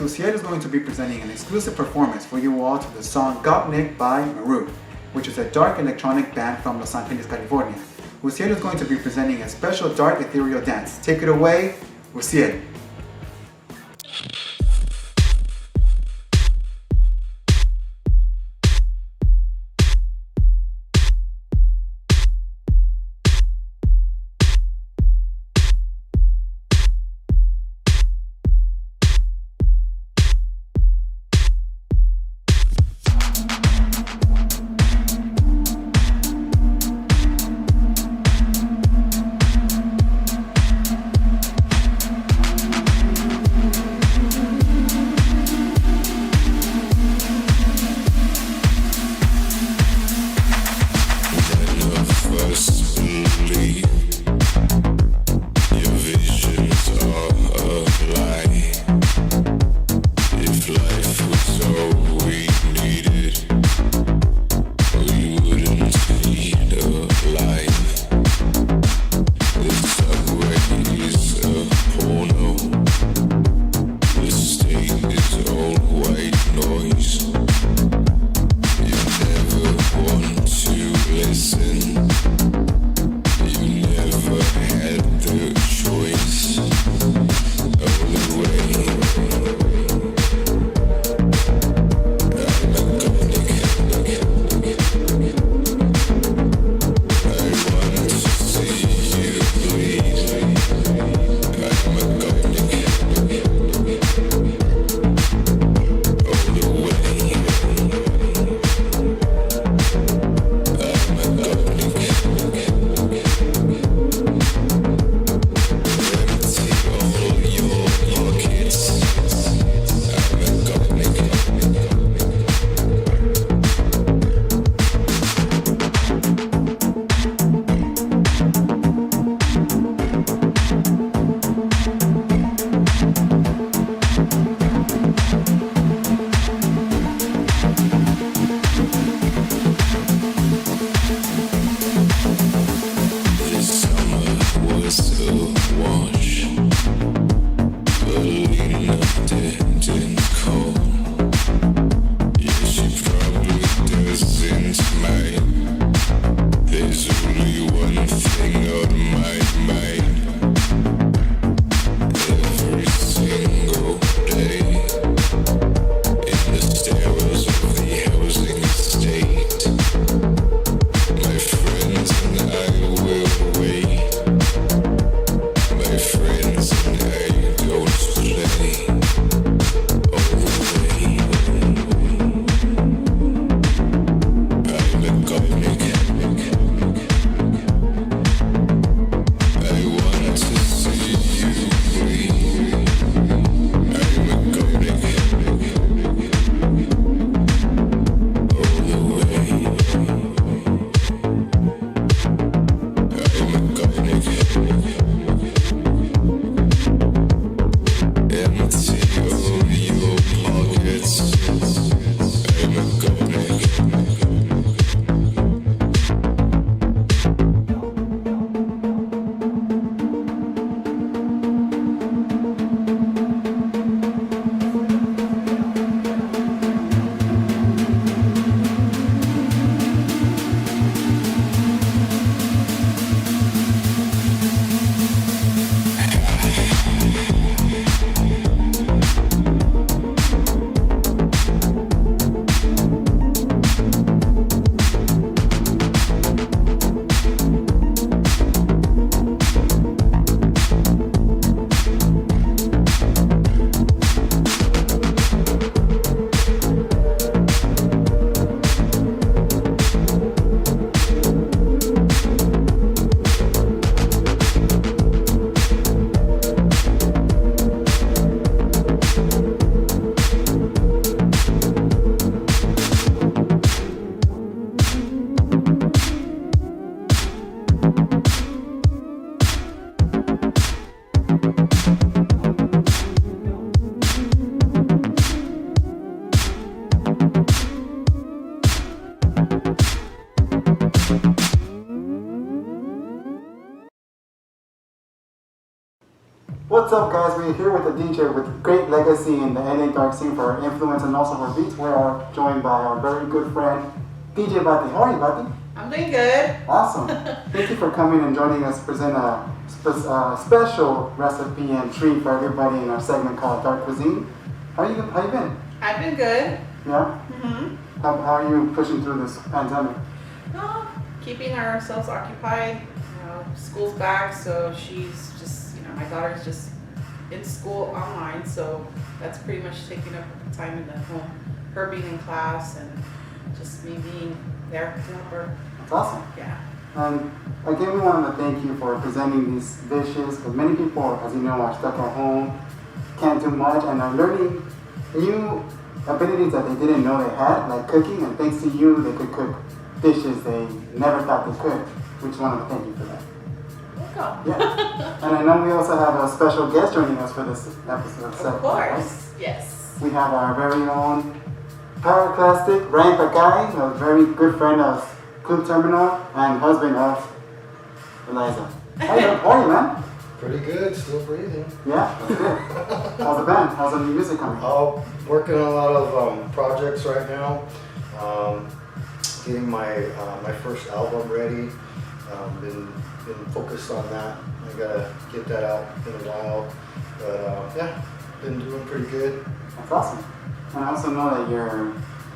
next, Uziel is going to be presenting an exclusive performance for you all to the song Gopnik by Maru, which is a dark electronic band from Los Angeles, California. Uziel is going to be presenting a special dark ethereal dance. Take it away, Uziel. What's up, guys? We're here with a DJ with great legacy in the LA dark scene for her influence and also her beats. We are joined by our very good friend, DJ BATTY. How are you, BATTY? I'm doing good. Awesome. Thank you for coming and joining us, present a special recipe and treat for everybody in our segment called Dark Cuisine. How you been? I've been good. Yeah? Mm-hmm. How are you pushing through this pandemic? Keeping ourselves occupied. School's back, so she's just, my daughter's just in school online, so that's pretty much taking up time in the home. Her being in class and just me being there to help her. That's awesome. Yeah. And again, we want to thank you for presenting these dishes, because many people, as you know, are stuck at home, can't do much, and are learning new abilities that they didn't know they had, like cooking, and thanks to you, they could cook dishes they never thought they could. We just want to thank you for that. Welcome. Yeah. And I know we also have a special guest joining us for this episode. Of course. Yes. We have our very own Pyroclastic, RYANT TAKAI, a very good friend of Club Terminal and husband of Eliza. How are you, man? Pretty good, still breathing. Yeah, that's good. How's the band? How's the new music coming? Working on a lot of projects right now. Getting my first album ready. Been focused on that. I gotta get that out in a while. But yeah, been doing pretty good. That's awesome. And I also know that your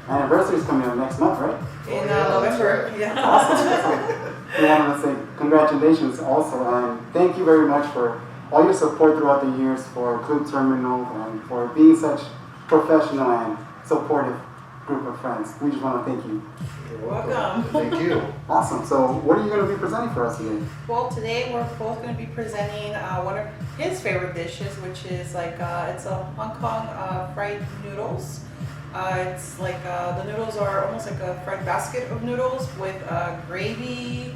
anniversary is coming up next month, right? In November. Right. Yeah. Awesome. We want to say congratulations also, and thank you very much for all your support throughout the years for Club Terminal and for being such professional and supportive group of friends. We just want to thank you. You're welcome. Thank you. Awesome. So what are you going to be presenting for us today? Well, today we're both going to be presenting one of his favorite dishes, which is like, it's a Hong Kong fried noodles. It's like the noodles are almost like a fried basket of noodles with gravy,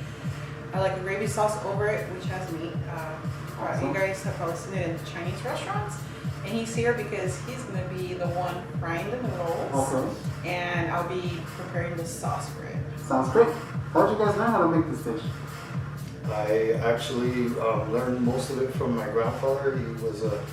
like a gravy sauce over it, which has meat. You guys have probably seen it in Chinese restaurants. And he's here because he's going to be the one frying the noodles. Okay. And I'll be preparing the sauce for it. Sounds great. How did you guys learn how to make this dish? I actually learned most of it from my grandfather. He was a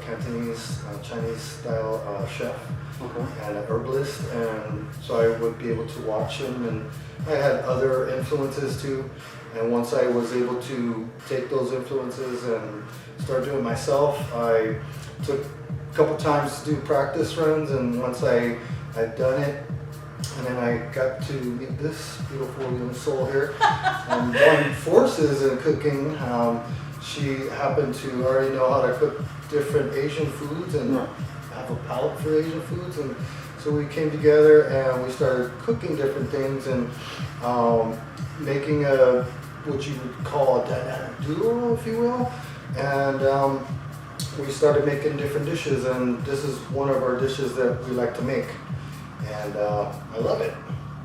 Cantonese, Chinese style chef. Okay. And an herbalist, and so I would be able to watch him, and I had other influences too. And once I was able to take those influences and start doing it myself, I took a couple times to do practice runs, and once I'd done it, and then I got to meet this beautiful young soul here and joined forces in cooking. She happened to already know how to cook different Asian foods and have a palate for Asian foods, and so we came together and we started cooking different things and making what you would call a dynamic duo, if you will. And we started making different dishes, and this is one of our dishes that we like to make, and I love it.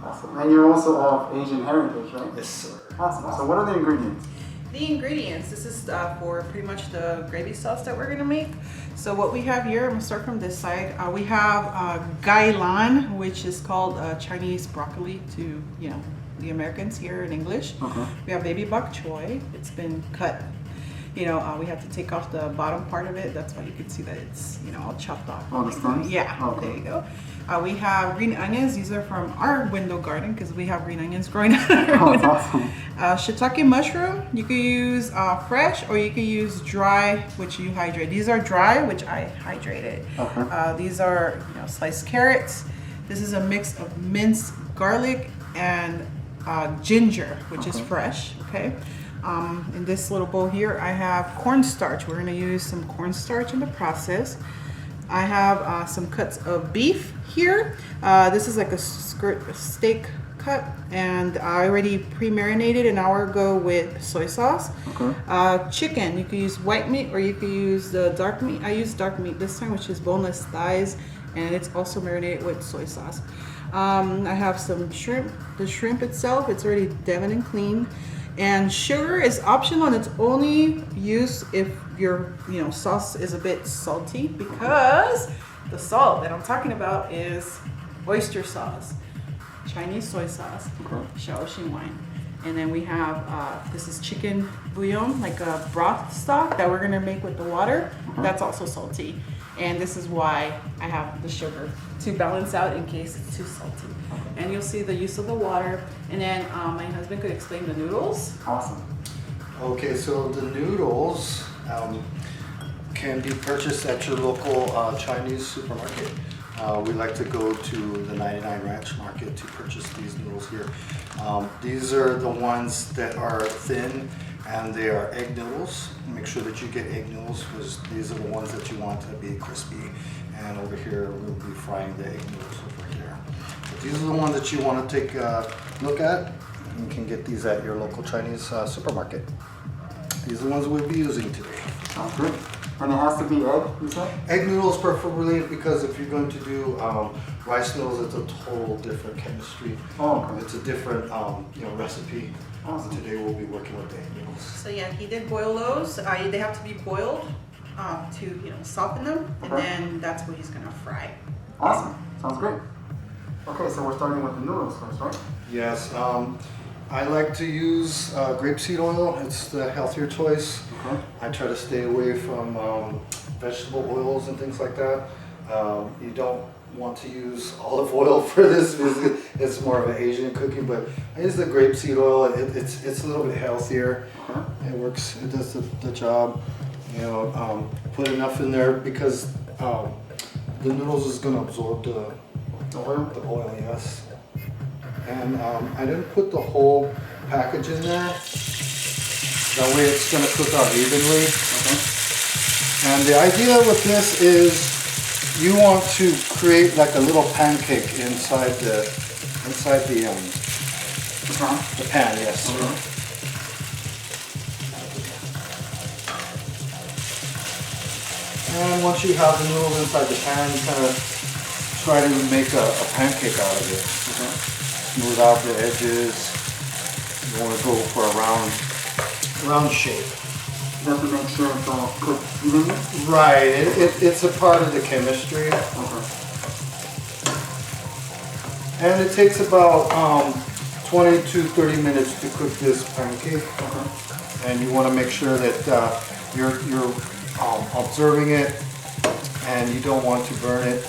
Awesome. And you're also of Asian heritage, right? Yes, sir. Awesome. So what are the ingredients? The ingredients, this is for pretty much the gravy sauce that we're gonna make. So what we have here, I'm gonna start from this side. We have gailan, which is called Chinese broccoli to, the Americans here in English. Okay. We have baby bok choy. It's been cut. We have to take off the bottom part of it. That's why you can see that it's, all chopped off. Oh, the stems? Yeah, okay. There you go. We have green onions. These are from our window garden because we have green onions growing out of our window. Awesome. Shiitake mushroom. You can use fresh or you can use dry, which you hydrate. These are dry, which I hydrated. Okay. These are sliced carrots. This is a mix of minced garlic and ginger, which is fresh. Okay. In this little bowl here, I have cornstarch. We're going to use some cornstarch in the process. I have some cuts of beef here. This is like a steak cut, and I already pre-marinated an hour ago with soy sauce. Okay. Chicken, you can use white meat or you can use the dark meat. I use dark meat this time, which is boneless thighs, and it's also marinated with soy sauce. I have some shrimp. The shrimp itself, it's already devoned and clean. And sugar is optional, and it's only used if your sauce is a bit salty, because the salt that I'm talking about is oyster sauce, Chinese soy sauce, Shaoxing wine. And then we have, this is chicken bouillon, like a broth stock that we're gonna make with the water. That's also salty. And this is why I have the sugar, to balance out in case it's too salty. And you'll see the use of the water. And then my husband could explain the noodles. Awesome. Okay, so the noodles can be purchased at your local Chinese supermarket. We like to go to the 99 Ranch Market to purchase these noodles here. These are the ones that are thin, and they are egg noodles. Make sure that you get egg noodles, because these are the ones that you want to be crispy. And over here, we'll be frying the egg noodles over here. But these are the ones that you want to take a look at. You can get these at your local Chinese supermarket. These are the ones we'll be using today. Sounds good. And it has to be egg, you said? Egg noodles preferably, because if you're going to do rice noodles, it's a total different chemistry. Oh, okay. It's a different recipe. Awesome. Today we'll be working with the egg noodles. So yeah, he did boil those. They have to be boiled to soften them, and then that's what he's gonna fry. Awesome. Sounds great. Okay, so we're starting with the noodles first, right? Yes, I like to use grapeseed oil. It's the healthier choice. Okay. I try to stay away from vegetable oils and things like that. You don't want to use olive oil for this because it's more of an Asian cooking, but I use the grapeseed oil. It's a little bit healthier. Okay. It works. It does the job. Put enough in there because the noodles is going to absorb the oil, yes. And I didn't put the whole package in there. That way it's going to cook out evenly. Okay. And the idea with this is you want to create like a little pancake inside the pan, yes. And once you have the noodles inside the pan, you kind of try to make a pancake out of it. Smooth out the edges. You want to go for a round shape. You have to make sure it's all cooked evenly? Right, it's a part of the chemistry. Okay. And it takes about 20 to 30 minutes to cook this pancake. Okay. And you want to make sure that you're observing it, and you don't want to burn it.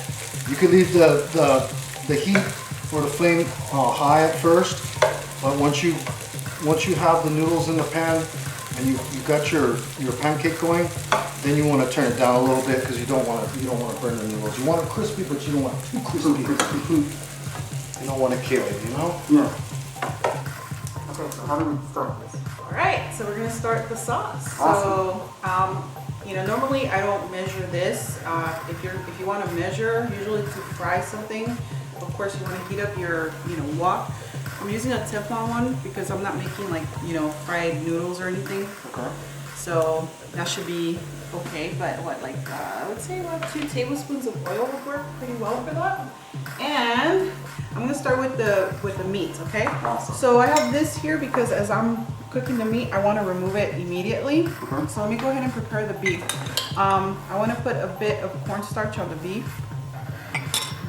You can leave the heat or the flame high at first, but once you have the noodles in the pan and you got your pancake going, then you want to turn it down a little bit because you don't want to burn the noodles. You want it crispy, but you don't want it too crispy. You don't want to kill it, Yeah. Okay, so how do we start this? All right, so we're gonna start the sauce. Awesome. So, normally I don't measure this. If you want to measure, usually to fry something, of course you want to heat up your, wok. I'm using a Teflon one because I'm not making like, fried noodles or anything. Okay. So that should be okay. But I would say about 2 tablespoons of oil would work pretty well for that. And I'm gonna start with the meat, okay? Awesome. So I have this here because as I'm cooking the meat, I want to remove it immediately. Okay. So let me go ahead and prepare the beef. I want to put a bit of cornstarch on the beef,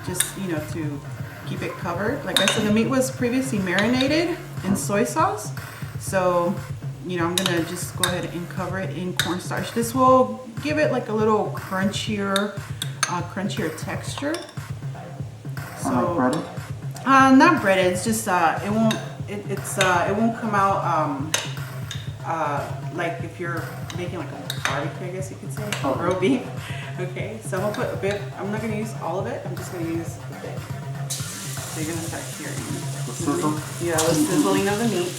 just to keep it covered. Like I said, the meat was previously marinated in soy sauce, so I'm gonna just go ahead and cover it in cornstarch. This will give it like a little crunchier texture. So breaded? not breaded. It's just it won't come out like if you're making like a barbecue, I guess you could say, roast beef. Okay, so I'm gonna put a bit. I'm not gonna use all of it. I'm just gonna use a bit. So you're gonna start hearing The sizzle? the sizzling of the meat.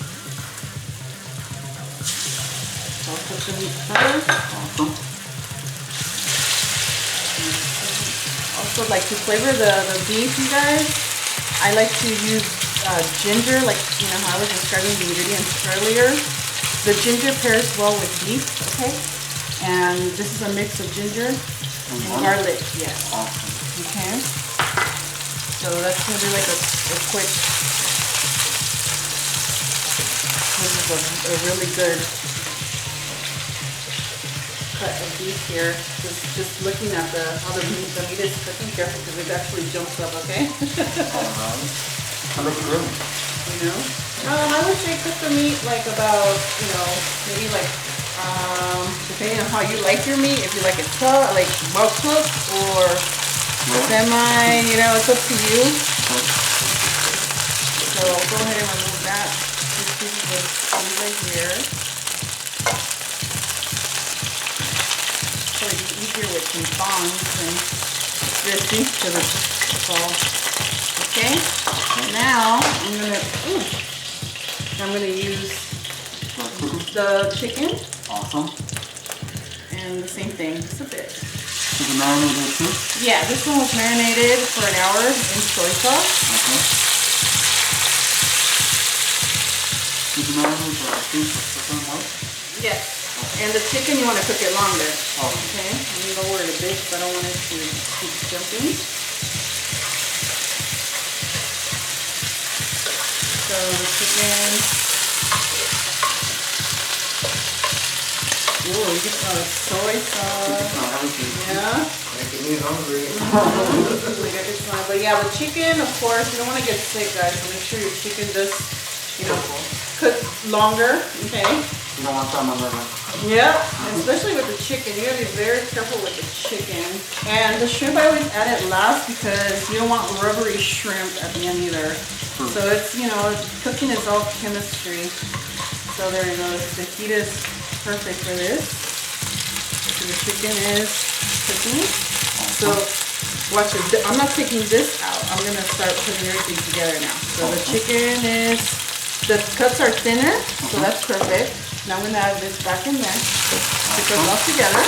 So I'll put the meat first. Awesome. Also, like to flavor the beef, you guys, I like to use ginger, like how I was describing the ingredients earlier. The ginger pairs well with beef, okay? And this is a mix of ginger and garlic, yes. Awesome. Okay. So that's gonna be like a quick. This is a really good cut of beef here. Just looking at how the meat is cooking, careful because it actually jumps up, okay? Alright. That looks good. you know. I would say cook the meat like about, you know, maybe like, depending on how you like your meat, if you like it like well cooked or semi, you know, it's up to you. So go ahead and remove that. This piece of meat right here. So it's easier with some tongs and get used to the ball. Okay? Now I'm gonna use the chicken. Awesome. And the same thing, just a bit. Is it marinated too? Yeah, this one was marinated for an hour in soy sauce. Okay. Did you marinate the beef for certain way? Yes. And the chicken, you want to cook it longer. Oh. Okay. Let me lower it a bit because I don't want it to keep jumping. So the chicken. Ooh, you can smell the soy sauce. Yeah. Making me hungry. But yeah, with chicken, of course, you don't want to get sick, guys. So make sure your chicken does, you know, cook longer. Okay. You don't want salmon liver. Yeah, and especially with the chicken, you gotta be very careful with the chicken. And the shrimp, I always add it last because you don't want rubbery shrimp at the end either. So it's, you know, cooking is all chemistry. So there you go. The heat is perfect for this. So the chicken is cooking. So watch it. I'm not taking this out. I'm gonna start putting everything together now. So the chicken is, the cuts are thinner, so that's perfect. Now I'm gonna add this back in there. Put those all together.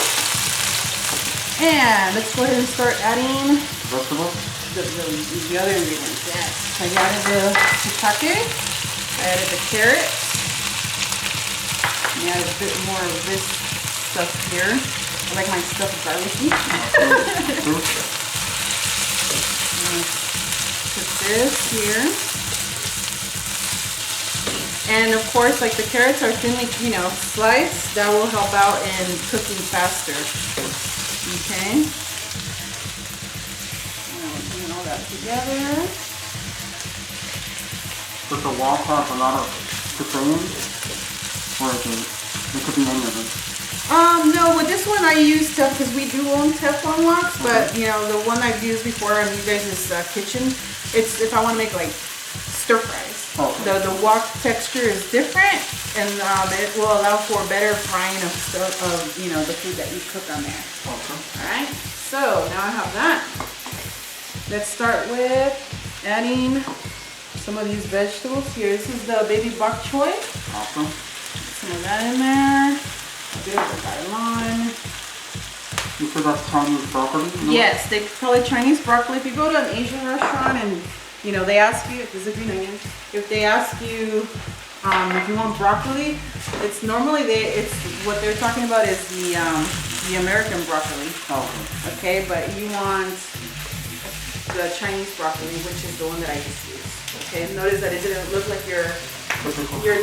And let's go ahead and start adding Vegetables? the other ingredients. Yes. So I added the shiitake. I added the carrots. And add a bit more of this stuff here. I like my stuff garlicky. Put this here. And of course, like the carrots are thinly, you know, sliced. That will help out in cooking faster. Okay. Putting all that together. Does the wok have a lot of tefillin? Or it could be any of it? No, with this one I use stuff because we do own Teflon woks, but you know, the one I've used before on you guys' kitchen, it's if I want to make like stir fries. Okay. The wok texture is different, and it will allow for better frying of stuff, of, you know, the food that you cook on there. Okay. Alright, so now I have that. Let's start with adding some of these vegetables here. This is the baby bok choy. Awesome. Some of that in there. A bit of the garlic. You said that's Chinese broccoli? No? Yes, they call it Chinese broccoli. If you go to an Asian restaurant and, you know, they ask you, there's a green onion. If they ask you if you want broccoli, it's normally it's what they're talking about is the American broccoli. Oh. Okay, but you want the Chinese broccoli, which is the one that I just used. Okay, notice that it didn't look like your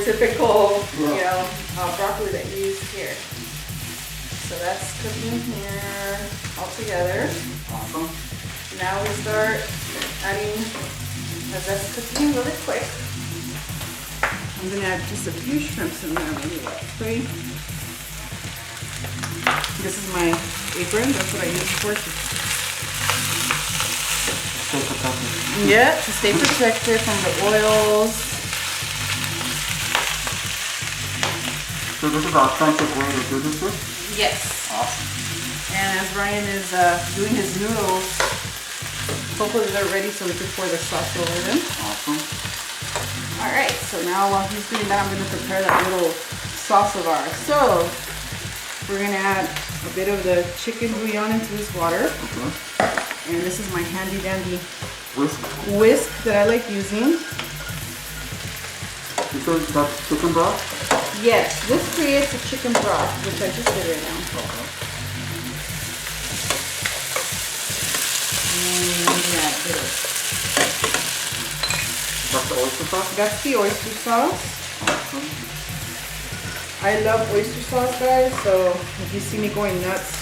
typical, you know, broccoli that you use here. So that's cooking here all together. Awesome. Now we start adding, as that's cooking really quick. I'm gonna add just a few shrimps in there, maybe like 3. This is my apron, that's what I use for it. Stay protected. Yeah, to stay protected from the oils. So this is an authentic way to do this dish? Yes. Awesome. And as Ryan is doing his noodles, hopefully they're ready so we can pour the sauce over them. Awesome. Alright, so now while he's doing that, I'm going to prepare that little sauce of ours. So, we're going to add a bit of the chicken bouillon into this water. Okay. And this is my handy dandy Whisk that I like using. You said that's chicken broth? Yes, this creates a chicken broth, which I just did right now. Okay. And yeah, a bit of. That's the oyster sauce? That's the oyster sauce. Awesome. I love oyster sauce, guys, so if you see me going nuts,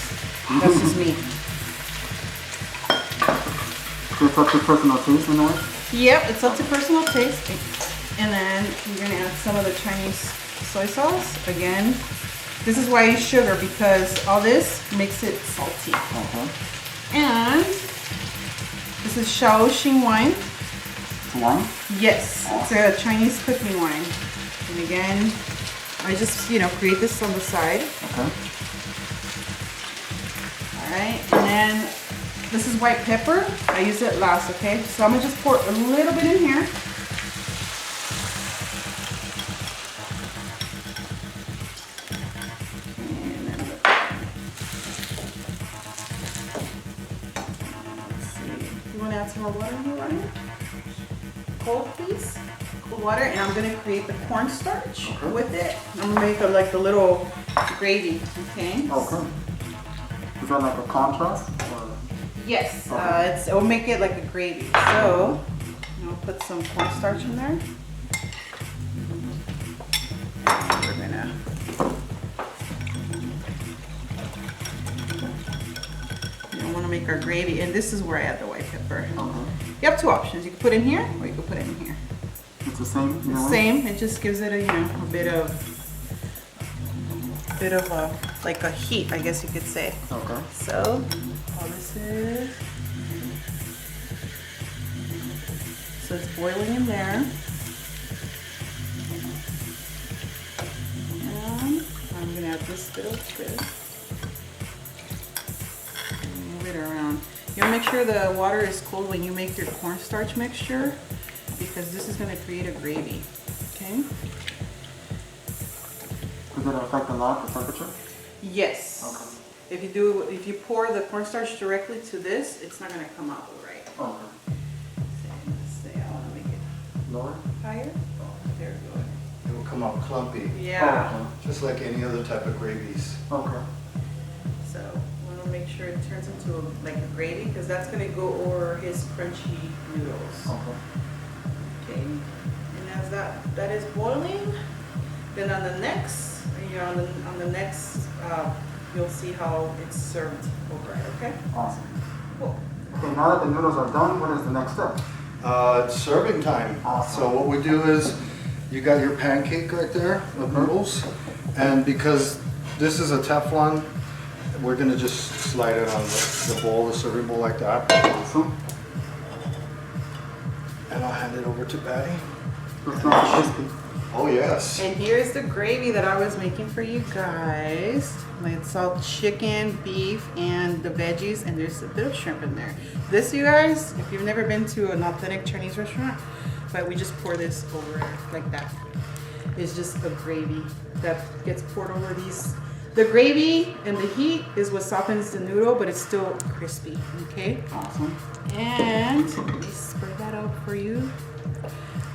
that's just me. So it's up to personal taste in a way? Yep, it's up to personal taste. And then you're gonna add some of the Chinese soy sauce. Again, this is why I use sugar, because all this makes it salty. And this is Shaoxing wine. Wine? Yes, it's a Chinese cooking wine. And again, I just, create this on the side. Okay. All right, and then this is white pepper. I use it last, okay? So I'm gonna just pour a little bit in here. And then let's see. You wanna add some more water here, Ryan? Cold, please. Cold water, and I'm gonna create the cornstarch with it. I'm gonna make like the little gravy, okay? Okay. Is that like a contrast? Or? Yes, it will make it like a gravy. So, I'll put some cornstarch in there. And we're gonna want to make our gravy, and this is where I add the white pepper. You have two options. You can put it in here, or you can put it in here. It's the same? The same. It just gives it a a bit of like a heat, I guess you could say. Okay. So all this is, so it's boiling in there. And I'm gonna add this bit of this. Move it around. You'll make sure the water is cold when you make your cornstarch mixture, because this is gonna create a gravy. Okay. Does it affect a lot the temperature? Yes. Okay. If you pour the cornstarch directly to this, it's not gonna come out right. Okay. Say I wanna make it Lower? higher. There we go. It will come out clumpy. Yeah. Just like any other type of gravies. Okay. So I wanna make sure it turns into like a gravy, because that's gonna go over his crunchy noodles. Okay. Okay. And as that is boiling, then on the next, on the next, you'll see how it's served over it. Okay. Awesome. Cool. Okay, now that the noodles are done, what is the next step? It's serving time. Awesome. So what we do is, you got your pancake right there of noodles, and because this is a Teflon, we're gonna just slide it on the bowl, the serving bowl like that. Awesome. And I'll hand it over to Batty. It's not crispy. Oh yes. And here's the gravy that I was making for you guys. It's all chicken, beef, and the veggies, and there's a bit of shrimp in there. This, you guys, if you've never been to an authentic Chinese restaurant, but we just pour this over like that. It's just a gravy that gets poured over these. The gravy and the heat is what softens the noodle, but it's still crispy, okay? Awesome. And let me spread that out for you.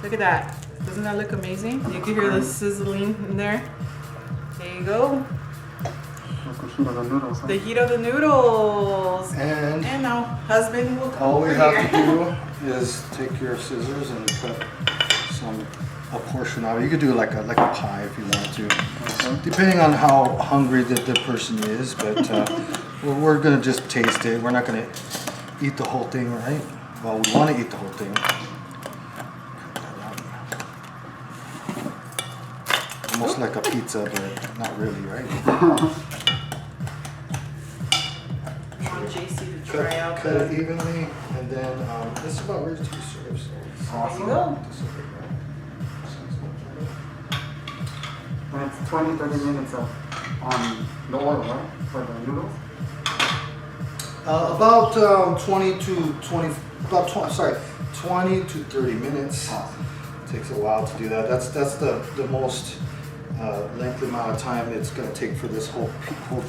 Look at that. Doesn't that look amazing? You can hear the sizzling in there. There you go. That's the heat of the noodles. Huh? The heat of the noodles. And now husband will come all we over have here. to do is take your scissors and cut a portion out. You could do like a pie if you want to, depending on how hungry the person is. But we're gonna just taste it. We're not gonna eat the whole thing, right? Well, we want to eat the whole thing. Almost like a pizza, but not really, right? I want JC to try out Cut it evenly, and then this is about ready to serve. So There you go. And it's 20-30 minutes on the oil, right? For the noodles? About 20 to 30 minutes. Awesome. Takes a while to do that. That's the most lengthy amount of time it's going to take for this whole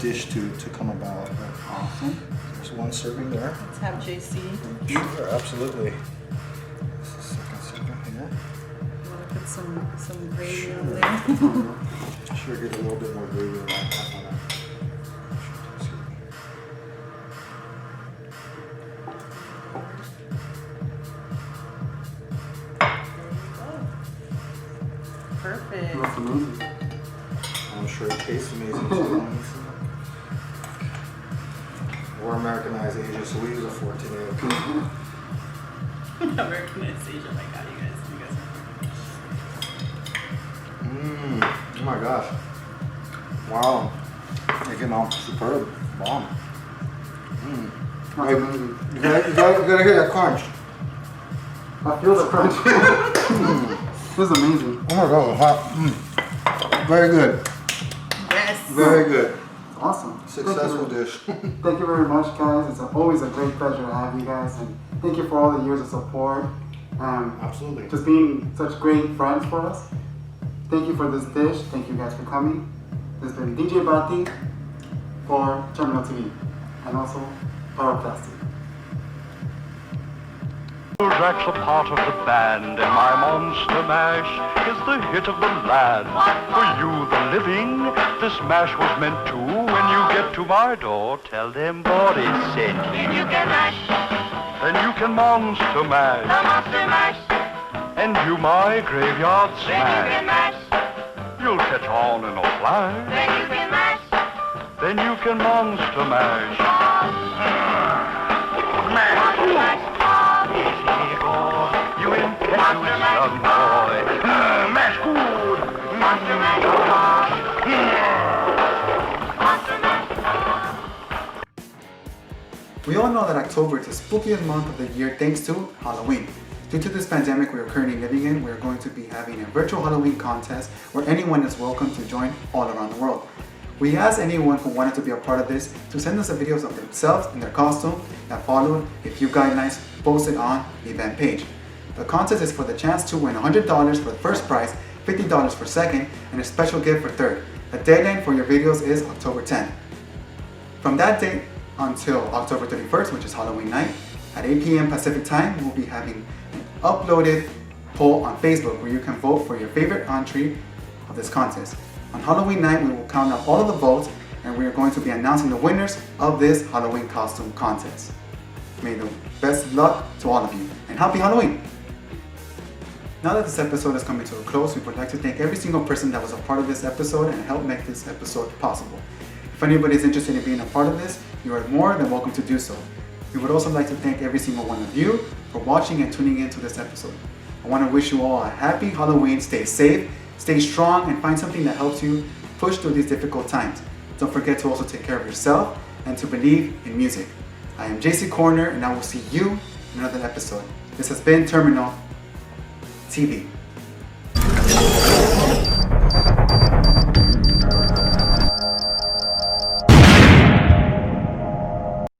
dish to come about. Awesome. There's one serving there. Let's have JC. Sure, absolutely. This is the second serving here. You want to put some gravy on there? Sure, get a little bit more gravy on that. Perfect. That's amazing. I'm sure it tastes amazing too. We're Americanized Asian, so we use a fork today. Americanization, my God, you guys are Oh my gosh. Wow. It came out superb. Bomb. Hey, you gotta hear that crunch. I feel the crunch. This is amazing. Oh my god, hot. Very good. Yes. Very good. Awesome. Successful dish. Thank you very much, guys. It's always a great pleasure to have you guys, and thank you for all the years of support. Absolutely. Just being such great friends for us. Thank you for this dish. Thank you guys for coming. This has been DJ BATTY for Terminal TV, and also Paramormales. Jack's a part of the band, and my monster mash is the hit of the land. For you, the living, this mash was meant to. When you get to my door, tell them Boris sent you. Then you can mash. Then you can monster mash. The monster mash. And you my graveyard smash. Then you can mash. You'll catch on in a flash. Then you can mash. Then you can monster mash. Mash. You impetuous young boy. Mash good. Monster mash. We all know that October is the spookiest month of the year thanks to Halloween. Due to this pandemic we are currently living in, we are going to be having a virtual Halloween contest where anyone is welcome to join all around the world. We asked anyone who wanted to be a part of this to send us the videos of themselves in their costume that followed a few guidelines posted on the event page. The contest is for the chance to win $100 for the first prize, $50 for second, and a special gift for third. The deadline for your videos is October 10th. From that date until October 31st, which is Halloween night, at 8 p.m. Pacific time, we'll be having an uploaded poll on Facebook where you can vote for your favorite entry of this contest. On Halloween night, we will count out all of the votes and we are going to be announcing the winners of this Halloween costume contest. May the best luck to all of you, and happy Halloween! Now that this episode is coming to a close, we would like to thank every single person that was a part of this episode and helped make this episode possible. If anybody is interested in being a part of this, you are more than welcome to do so. We would also like to thank every single one of you for watching and tuning into this episode. I want to wish you all a happy Halloween, stay safe, stay strong, and find something that helps you push through these difficult times. Don't forget to also take care of yourself and to believe in music. I am JC Corner, and I will see you in another episode. This has been Terminal TV.